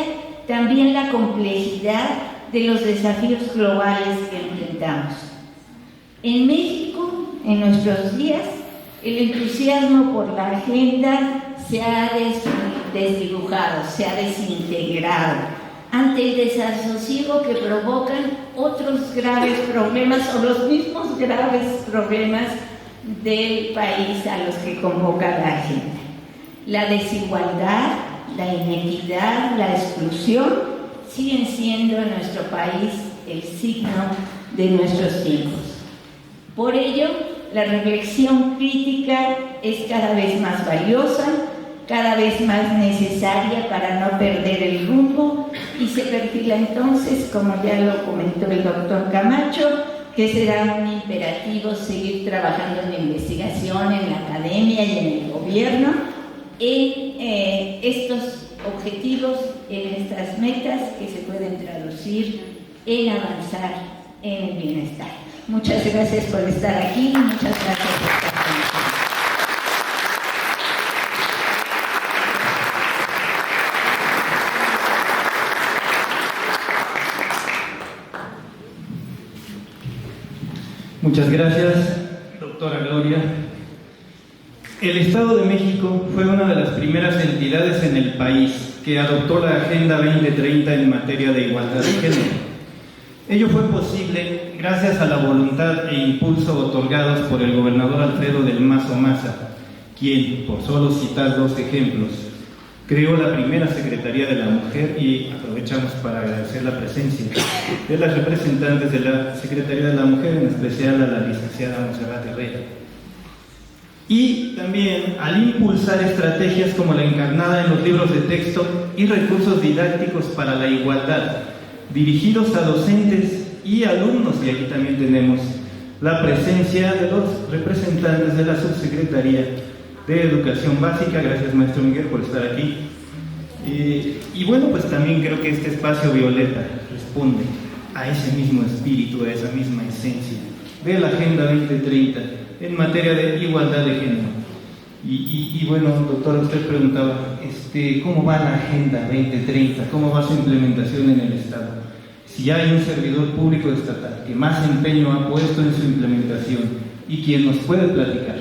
también la complejidad de los desafíos globales que enfrentamos. En México, en nuestros días, el entusiasmo por la agenda se ha desdibujado, se ha desintegrado ante el desasosiego que provocan otros graves problemas o los mismos graves problemas del país a los que convoca la agenda. La desigualdad, la inequidad, la exclusión siguen siendo en nuestro país el signo de nuestros tiempos. Por ello, la reflexión crítica es cada vez más valiosa, cada vez más necesaria para no perder el rumbo, y se perfila entonces, como ya lo comentó el doctor Camacho, que será un imperativo seguir trabajando en la investigación, en la academia y en el gobierno, en estos objetivos, en estas metas que se pueden traducir en avanzar en el bienestar. Muchas gracias por estar aquí y muchas gracias por estar con nosotros. Muchas gracias, doctora Gloria. El Estado de México fue una de las primeras entidades en el país que adoptó la Agenda 2030 en materia de igualdad de género. Ello fue posible gracias a la voluntad e impulso otorgados por el gobernador Alfredo del Mazo Maza, quien, por solo citar dos ejemplos, creó la primera Secretaría de la Mujer, y aprovechamos para agradecer la presencia de las representantes de la Secretaría de la Mujer, en especial a la licenciada Monserrat Herrera. Y también al impulsar estrategias como la encarnada en los libros de texto y recursos didácticos para la igualdad, dirigidos a docentes y alumnos, y aquí también tenemos la presencia de los representantes de la Subsecretaría de Educación Básica. Gracias, maestro Miguel, por estar aquí. Y bueno, pues también creo que este espacio Violeta responde a ese mismo espíritu, a esa misma esencia de la Agenda 2030 en materia de igualdad de género. Y bueno, doctora, usted preguntaba, ¿cómo va la Agenda 2030? ¿Cómo va su implementación en el Estado? Si hay un servidor público estatal que más empeño ha puesto en su implementación y quien nos puede platicar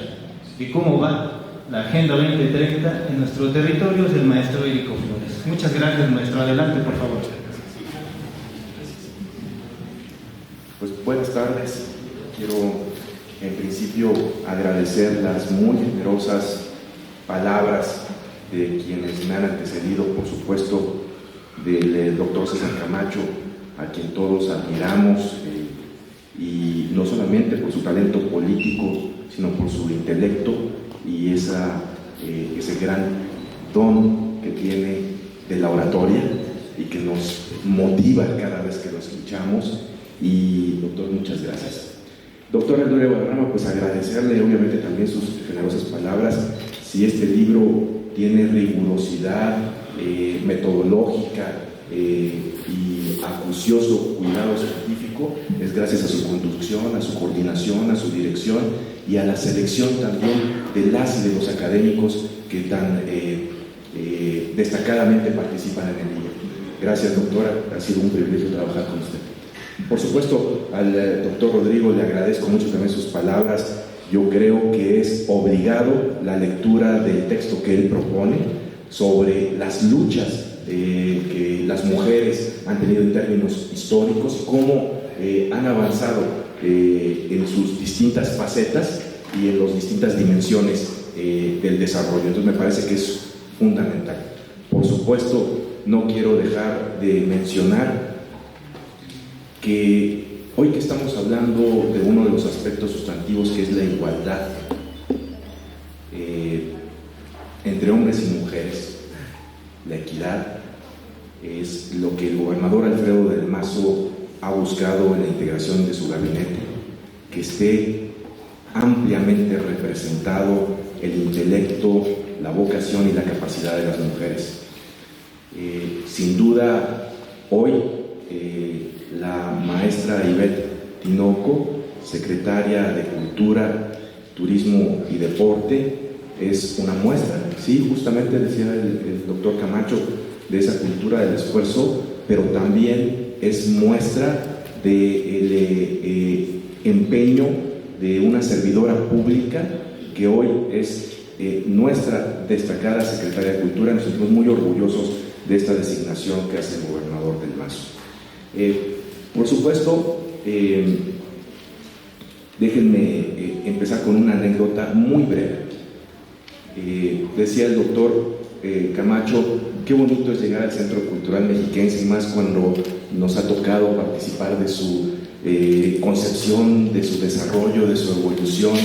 de cómo va la Agenda 2030 en nuestro territorio es el maestro Érico Flores. Muchas gracias, maestro. Adelante, por favor. Pues buenas tardes. Quiero en principio agradecer las muy generosas palabras de quienes me han antecedido, por supuesto, del doctor César Camacho, a quien todos admiramos, y no solamente por su talento político, sino por su intelecto y ese gran don que tiene de la oratoria y que nos motiva cada vez que lo escuchamos. Y doctor, muchas gracias. Doctora Gloria Guadarrama, pues agradecerle obviamente también sus generosas palabras. Si este libro tiene rigurosidad metodológica y acucioso cuidado científico, es gracias a su conducción, a su coordinación, a su dirección y a la selección también de las y de los académicos que tan destacadamente participan en el libro. Gracias, doctora, ha sido un privilegio trabajar con usted. Por supuesto, al doctor Rodrigo le agradezco mucho también sus palabras. Yo creo que es obligado la lectura del texto que él propone sobre las luchas que las mujeres han tenido en términos históricos, cómo han avanzado en sus distintas facetas y en las distintas dimensiones del desarrollo. Entonces me parece que es fundamental. Por supuesto, no quiero dejar de mencionar que hoy que estamos hablando de uno de los aspectos sustantivos, que es la igualdad entre hombres y mujeres, la equidad, es lo que el gobernador Alfredo del Mazo ha buscado en la integración de su gabinete, que esté ampliamente representado el intelecto, la vocación y la capacidad de las mujeres. Sin duda, hoy la maestra Ivette Tinoco, secretaria de Cultura, Turismo y Deporte, es una muestra, sí, justamente decía el doctor Camacho, de esa cultura del esfuerzo, pero también es muestra del empeño de una servidora pública que hoy es nuestra destacada secretaria de Cultura. Nos sentimos muy orgullosos de esta designación que hace el gobernador del Mazo. Por supuesto, déjenme empezar con una anécdota muy breve. Decía el doctor Camacho, qué bonito es llegar al Centro Cultural Mexiquense, y más cuando nos ha tocado participar de su concepción, de su desarrollo, de su evolución.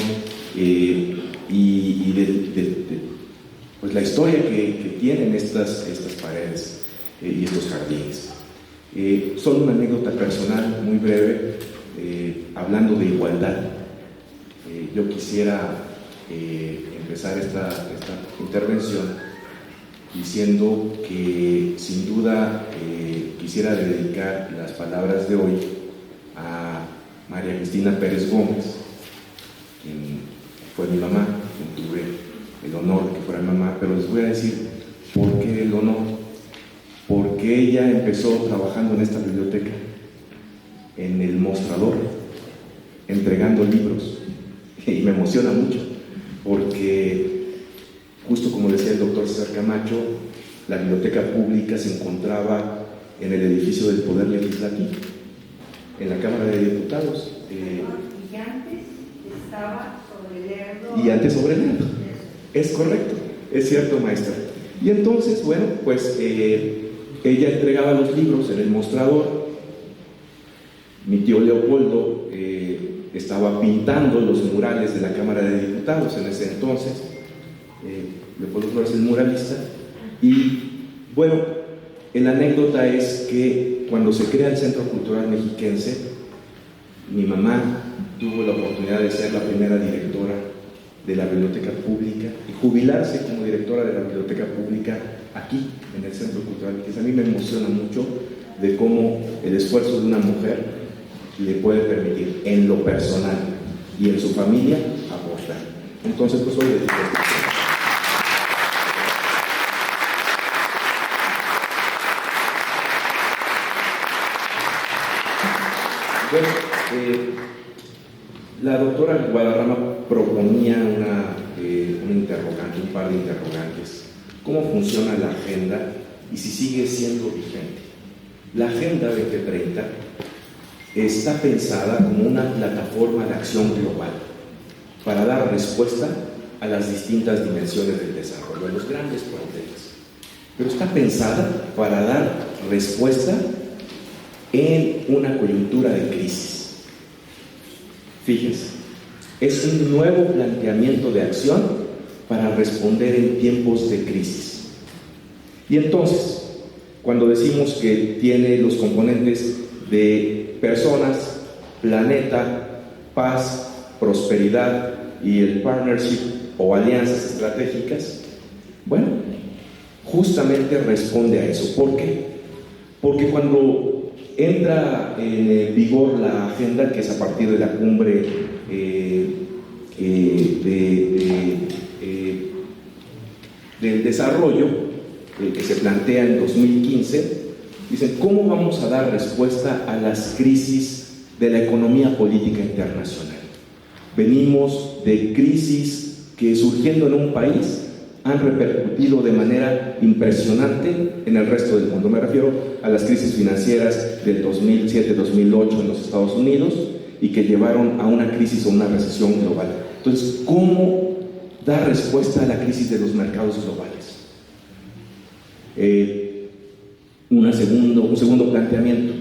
y pues la historia que tienen estas paredes y estos jardines. Solo una anécdota personal muy breve, hablando de igualdad. Yo quisiera empezar esta intervención diciendo que sin duda quisiera dedicar las palabras de hoy a María Cristina Pérez Gómez, quien fue mi mamá, quien tuve el honor de que fuera mi mamá, pero les voy a decir por qué el honor. Porque ella empezó trabajando en esta biblioteca, en el mostrador, entregando libros, y me emociona mucho, porque justo como decía el doctor César Camacho, la biblioteca pública se encontraba en el edificio del Poder Legislativo, en la Cámara de Diputados. Y antes estaba sobre Lerdo. Y antes sobre Lerdo. Es correcto, es cierto, maestra. Y entonces, bueno, pues ella entregaba los libros en el mostrador. Mi tío Leopoldo estaba pintando los murales de la Cámara de Diputados en ese entonces. Leopoldo Flores es muralista. Y bueno, la anécdota es que cuando se crea el Centro Cultural Mexiquense, mi mamá tuvo la oportunidad de ser la primera directora de la biblioteca pública y jubilarse como directora de la biblioteca pública aquí en el Centro Cultural Mexiquense. A mí me emociona mucho de cómo el esfuerzo de una mujer le puede permitir en lo personal y en su familia aportar. Entonces, pues hoy dedico este tema. Bueno, la doctora Guadarrama proponía un interrogante, un par de interrogantes. ¿Cómo funciona la agenda y si sigue siendo vigente? La Agenda 2030 está pensada como una plataforma de acción global para dar respuesta a las distintas dimensiones del desarrollo, a los grandes problemas. Pero está pensada para dar respuesta en una coyuntura de crisis. Fíjense, es un nuevo planteamiento de acción para responder en tiempos de crisis. Y entonces, cuando decimos que tiene los componentes de personas, planeta, paz, prosperidad y el partnership o alianzas estratégicas, bueno, justamente responde a eso. ¿Por qué? Porque cuando entra en vigor la agenda, que es a partir de la cumbre del desarrollo que se plantea en 2015, dicen, ¿cómo vamos a dar respuesta a las crisis de la economía política internacional? Venimos de crisis que, surgiendo en un país, han repercutido de manera impresionante en el resto del mundo. Me refiero a las crisis financieras del 2007-2008 en los Estados Unidos y que llevaron a una crisis o una recesión global. Entonces, ¿cómo dar respuesta a la crisis de los mercados globales? Un segundo planteamiento: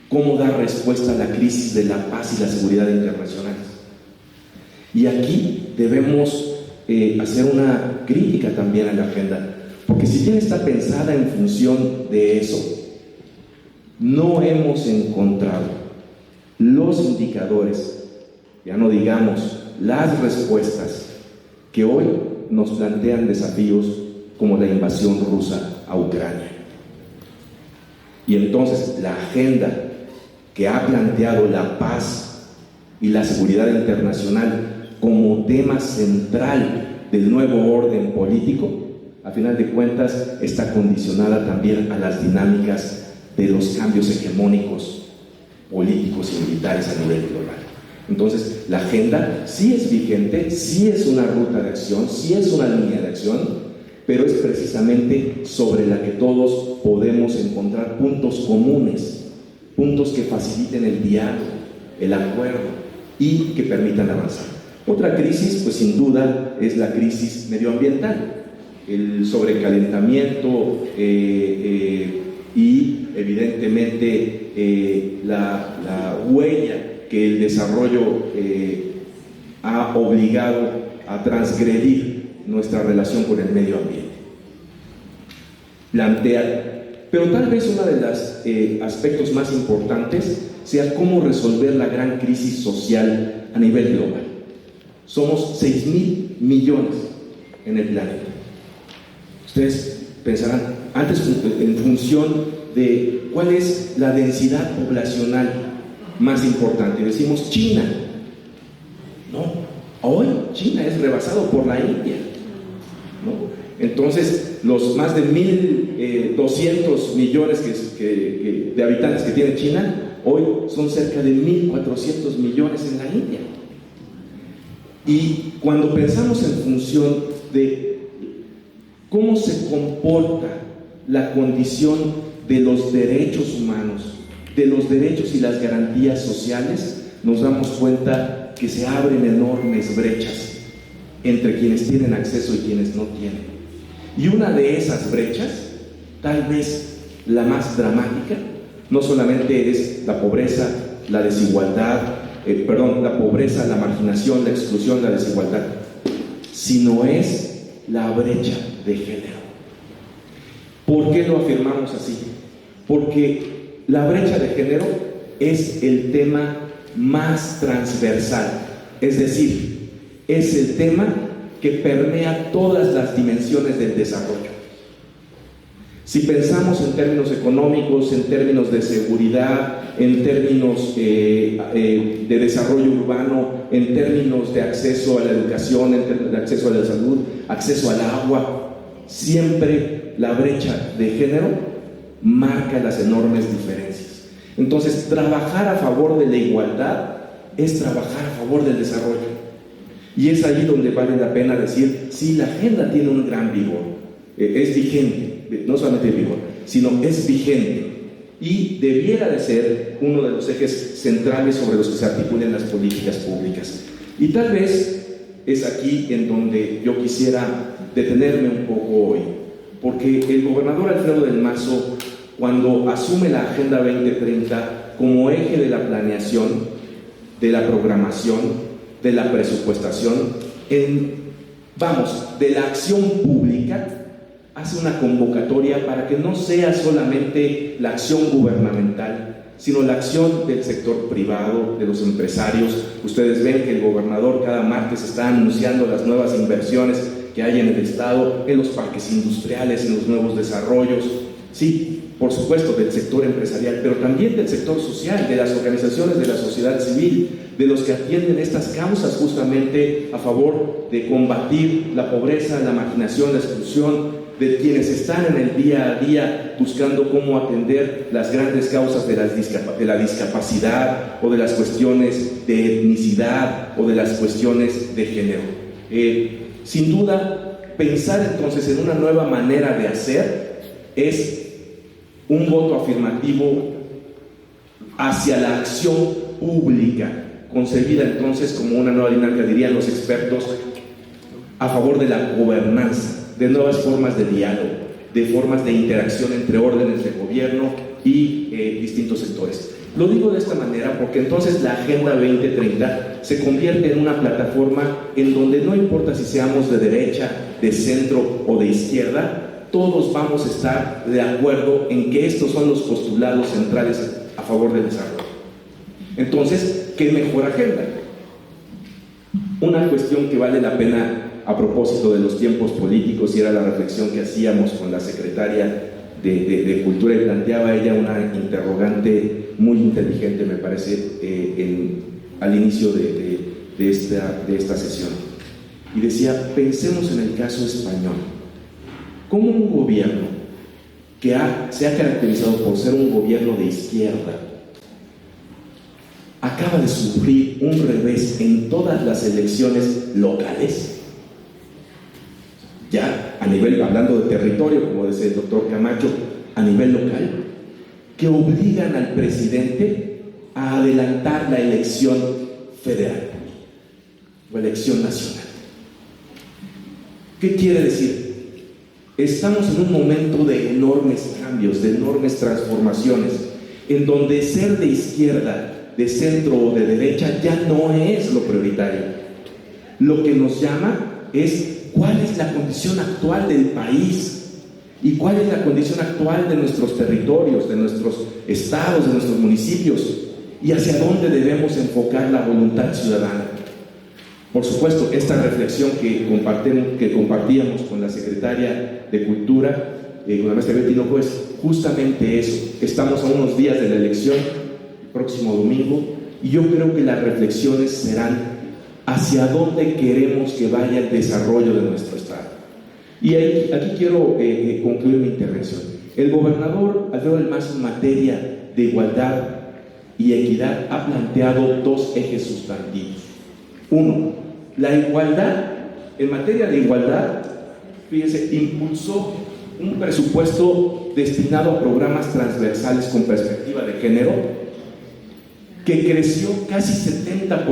¿cómo dar respuesta a la crisis de la paz y la seguridad internacionales? Y aquí debemos hacer una crítica también a la agenda, porque si bien está pensada en función de eso, no hemos encontrado los indicadores, ya no digamos las respuestas, que hoy nos plantean desafíos como la invasión rusa a Ucrania. Y entonces la agenda que ha planteado la paz y la seguridad internacional como tema central del nuevo orden político, a final de cuentas está condicionada también a las dinámicas de los cambios hegemónicos políticos y militares a nivel global. Entonces, la agenda sí es vigente, sí es una ruta de acción, sí es una línea de acción, pero es precisamente sobre la que todos podemos encontrar puntos comunes, puntos que faciliten el diálogo, el acuerdo y que permitan avanzar. Otra crisis, pues sin duda, es la crisis medioambiental, el sobrecalentamiento y evidentemente la huella que el desarrollo ha obligado a transgredir nuestra relación con el medio ambiente. Plantea, pero tal vez uno de los aspectos más importantes sea cómo resolver la gran crisis social a nivel global. Somos 6.000 millones en el planeta. Ustedes pensarán, antes en función de cuál es la densidad poblacional más importante, decimos China. No, hoy China es rebasado por la India, ¿no? Entonces, los más de 1.200 millones de habitantes que tiene China, hoy son cerca de 1.400 millones en la India. Y cuando pensamos en función de cómo se comporta la condición de los derechos humanos, de los derechos y las garantías sociales, nos damos cuenta que se abren enormes brechas entre quienes tienen acceso y quienes no tienen. Y una de esas brechas, tal vez la más dramática, no solamente es la pobreza, la desigualdad, la pobreza, la marginación, la exclusión, la desigualdad, sino es la brecha de género. ¿Por qué lo afirmamos así? Porque la brecha de género es el tema más transversal, es decir, es el tema que permea todas las dimensiones del desarrollo. Si pensamos en términos económicos, en términos de seguridad, en términos de desarrollo urbano, en términos de acceso a la educación, en términos de acceso a la salud, acceso al agua, siempre la brecha de género marca las enormes diferencias. Entonces, trabajar a favor de la igualdad es trabajar a favor del desarrollo. Y es ahí donde vale la pena decir, sí, la agenda tiene un gran vigor, es vigente, no solamente vigor, sino es vigente y debiera de ser uno de los ejes centrales sobre los que se articulen las políticas públicas. Y tal vez es aquí en donde yo quisiera detenerme un poco hoy, porque el gobernador Alfredo del Mazo, cuando asume la Agenda 2030 como eje de la planeación, de la programación, de la presupuestación, de la acción pública, hace una convocatoria para que no sea solamente la acción gubernamental, sino la acción del sector privado, de los empresarios. Ustedes ven que el gobernador cada martes está anunciando las nuevas inversiones que hay en el Estado, en los parques industriales, en los nuevos desarrollos. Sí, por supuesto, del sector empresarial, pero también del sector social, de las organizaciones de la sociedad civil, de los que atienden estas causas justamente a favor de combatir la pobreza, la marginación, la exclusión, de quienes están en el día a día buscando cómo atender las grandes causas de la discapacidad o de las cuestiones de etnicidad o de las cuestiones de género. Sin duda, pensar entonces en una nueva manera de hacer es un voto afirmativo hacia la acción pública, concebida entonces como una nueva dinámica, dirían los expertos, a favor de la gobernanza, de nuevas formas de diálogo, de formas de interacción entre órdenes de gobierno y distintos sectores. Lo digo de esta manera porque entonces la Agenda 2030 se convierte en una plataforma en donde no importa si seamos de derecha, de centro o de izquierda, todos vamos a estar de acuerdo en que estos son los postulados centrales a favor del desarrollo. Entonces, ¿qué mejor agenda? Una cuestión que vale la pena a propósito de los tiempos políticos, y era la reflexión que hacíamos con la secretaria de Cultura, y planteaba ella una interrogante muy inteligente, me parece, al inicio de esta sesión. Y decía, pensemos en el caso español. ¿Cómo un gobierno que se ha caracterizado por ser un gobierno de izquierda acaba de sufrir un revés en todas las elecciones locales? Ya a nivel, hablando de territorio, como decía el doctor Camacho, a nivel local, que obligan al presidente a adelantar la elección federal o elección nacional. ¿Qué quiere decir? Estamos en un momento de enormes cambios, de enormes transformaciones, en donde ser de izquierda, de centro o de derecha ya no es lo prioritario. Lo que nos llama es cuál es la condición actual del país y cuál es la condición actual de nuestros territorios, de nuestros estados, de nuestros municipios, y hacia dónde debemos enfocar la voluntad ciudadana. Por supuesto, esta reflexión que compartíamos con la secretaria de Cultura, con la maestra Betty Noco, es justamente eso. Estamos a unos días de la elección, el próximo domingo, y yo creo que las reflexiones serán hacia dónde queremos que vaya el desarrollo de nuestro estado. Y aquí quiero concluir mi intervención. El gobernador Alfredo del Mazo, en materia de igualdad y equidad, ha planteado dos ejes sustantivos. Uno, la igualdad. En materia de igualdad, fíjense, impulsó un presupuesto destinado a programas transversales con perspectiva de género que creció casi 70%.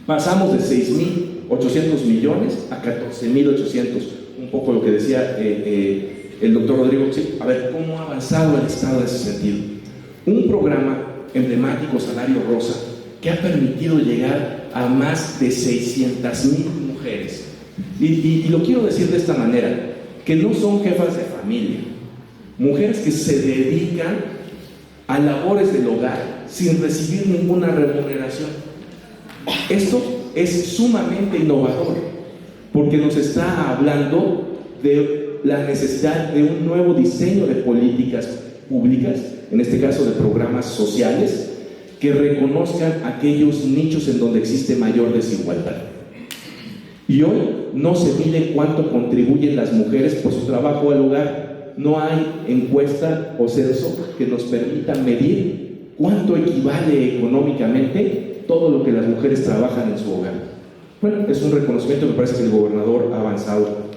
Pasamos de 6.800 millones a 14.800, un poco lo que decía el doctor Rodrigo. Sí, a ver, ¿cómo ha avanzado el Estado en ese sentido? Un programa emblemático, Salario Rosa, que ha permitido llegar a más de 600.000 mujeres. Y lo quiero decir de esta manera, que no son jefas de familia, mujeres que se dedican a labores del hogar sin recibir ninguna remuneración. Esto es sumamente innovador, porque nos está hablando de la necesidad de un nuevo diseño de políticas públicas, en este caso de programas sociales, que reconozcan aquellos nichos en donde existe mayor desigualdad. Y hoy no se mide cuánto contribuyen las mujeres por su trabajo al hogar. No hay encuesta o censo que nos permita medir cuánto equivale económicamente todo lo que las mujeres trabajan en su hogar. Bueno, es un reconocimiento, me parece que el gobernador ha avanzado.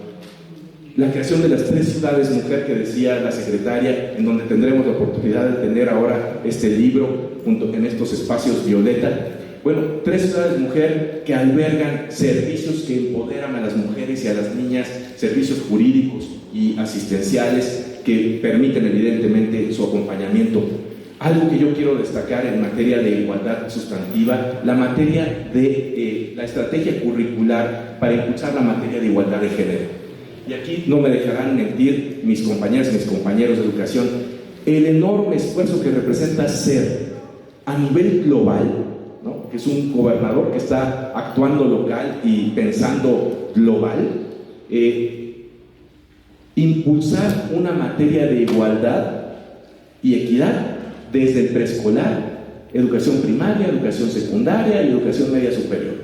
La creación de las 3 ciudades mujer que decía la secretaria, en donde tendremos la oportunidad de tener ahora este libro junto en estos espacios violeta. Bueno, 3 ciudades mujer que albergan servicios que empoderan a las mujeres y a las niñas, servicios jurídicos y asistenciales que permiten evidentemente su acompañamiento. Algo que yo quiero destacar en materia de igualdad sustantiva, la materia de la estrategia curricular para impulsar la materia de igualdad de género. Y aquí no me dejarán mentir mis compañeras y mis compañeros de educación, el enorme esfuerzo que representa ser a nivel global, ¿no?, que es un gobernador que está actuando local y pensando global, impulsar una materia de igualdad y equidad desde el preescolar, educación primaria, educación secundaria y educación media superior.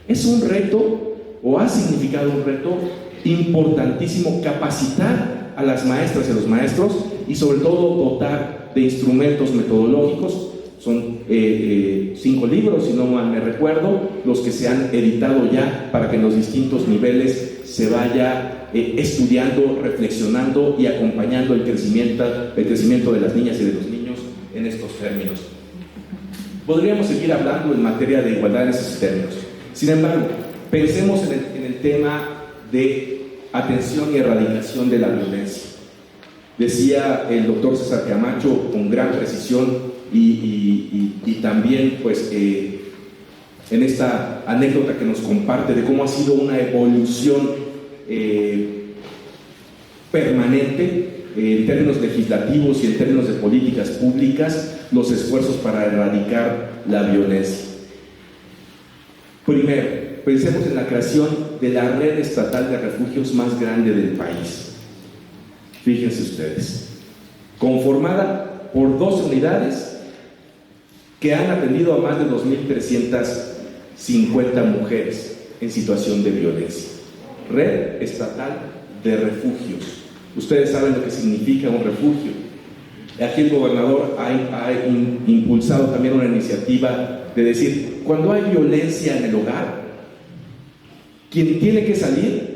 Es un reto, o ha significado un reto importantísimo, capacitar a las maestras y a los maestros y sobre todo dotar de instrumentos metodológicos. Son 5 libros, si no mal me recuerdo, los que se han editado ya para que en los distintos niveles se vaya estudiando, reflexionando y acompañando el crecimiento de las niñas y de los niños en estos términos. Podríamos seguir hablando en materia de igualdad en esos términos. Sin embargo, pensemos en el tema de atención y erradicación de la violencia. Decía el doctor César Camacho con gran precisión y también pues en esta anécdota que nos comparte de cómo ha sido una evolución permanente en términos legislativos y en términos de políticas públicas, los esfuerzos para erradicar la violencia. Primero, pensemos en la creación de la red estatal de refugios más grande del país. Fíjense ustedes, conformada por 12 unidades que han atendido a más de 2.350 mujeres en situación de violencia. Red estatal de refugios. Ustedes saben lo que significa un refugio. Aquí el gobernador ha impulsado también una iniciativa de decir, cuando hay violencia en el hogar, quien tiene que salir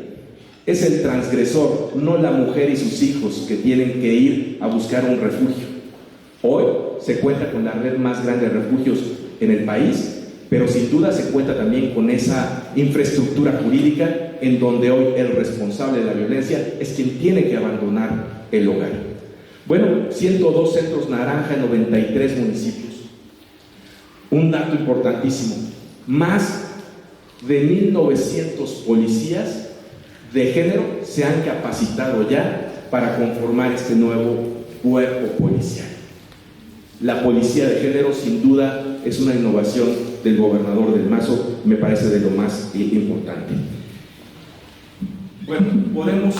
es el transgresor, no la mujer y sus hijos que tienen que ir a buscar un refugio. Hoy se cuenta con la red más grande de refugios en el país, pero sin duda se cuenta también con esa infraestructura jurídica en donde hoy el responsable de la violencia es quien tiene que abandonar el hogar. Bueno, 102 centros naranja en 93 municipios. Un dato importantísimo, más de 1.900 policías de género se han capacitado ya para conformar este nuevo cuerpo policial. La policía de género sin duda es una innovación del gobernador del Mazo, me parece de lo más importante. Bueno, podemos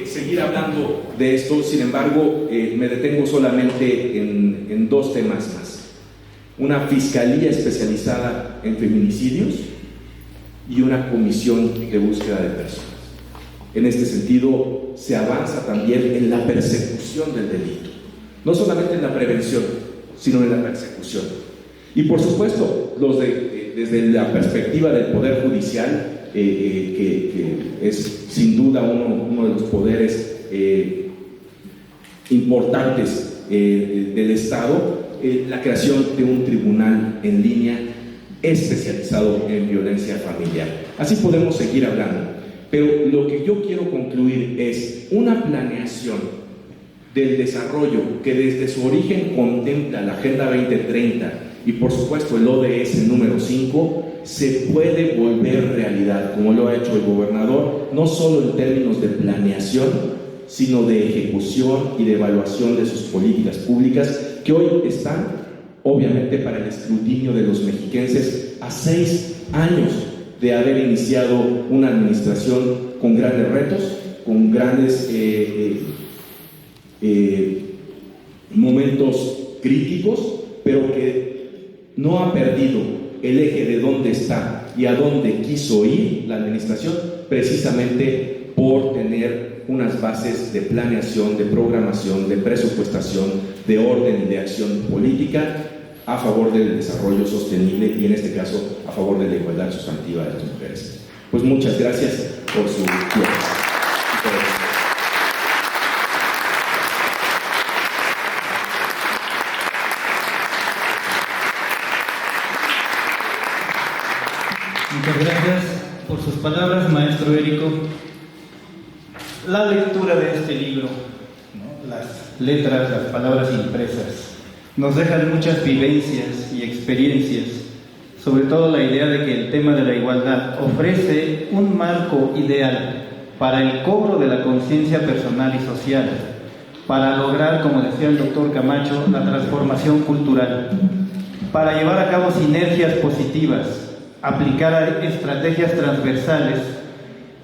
seguir hablando de esto, sin embargo, me detengo solamente en dos temas más. Una fiscalía especializada en feminicidios y una comisión de búsqueda de personas. En este sentido, se avanza también en la persecución del delito, no solamente en la prevención, sino en la persecución. Y por supuesto, desde la perspectiva del Poder Judicial, que es sin duda uno de los poderes importantes del Estado, la creación de un tribunal en línea especializado en violencia familiar. Así podemos seguir hablando, pero lo que yo quiero concluir es una planeación del desarrollo que desde su origen contempla la Agenda 2030 y por supuesto el ODS número 5 se puede volver realidad, como lo ha hecho el gobernador, no solo en términos de planeación, sino de ejecución y de evaluación de sus políticas públicas, que hoy están, obviamente, para el escrutinio de los mexiquenses a 6 años de haber iniciado una administración con grandes retos, con grandes momentos críticos, pero que no ha perdido el eje de dónde está y a dónde quiso ir la administración, precisamente por tener unas bases de planeación, de programación, de presupuestación, de orden y de acción política a favor del desarrollo sostenible y en este caso a favor de la igualdad sustantiva de las mujeres. Pues muchas gracias por su tiempo. Muchas gracias por sus palabras, maestro Érico. La lectura de este libro, ¿no? Las letras, las palabras impresas, nos dejan muchas vivencias y experiencias, sobre todo la idea de que el tema de la igualdad ofrece un marco ideal para el cobro de la conciencia personal y social, para lograr, como decía el doctor Camacho, la transformación cultural, para llevar a cabo sinergias positivas, aplicar estrategias transversales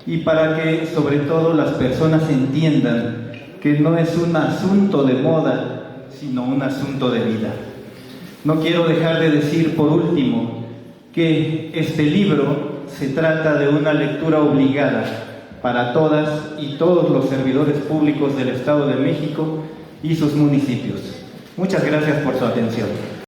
y para que sobre todo las personas entiendan que no es un asunto de moda, sino un asunto de vida. No quiero dejar de decir por último que este libro se trata de una lectura obligada para todas y todos los servidores públicos del Estado de México y sus municipios. Muchas gracias por su atención.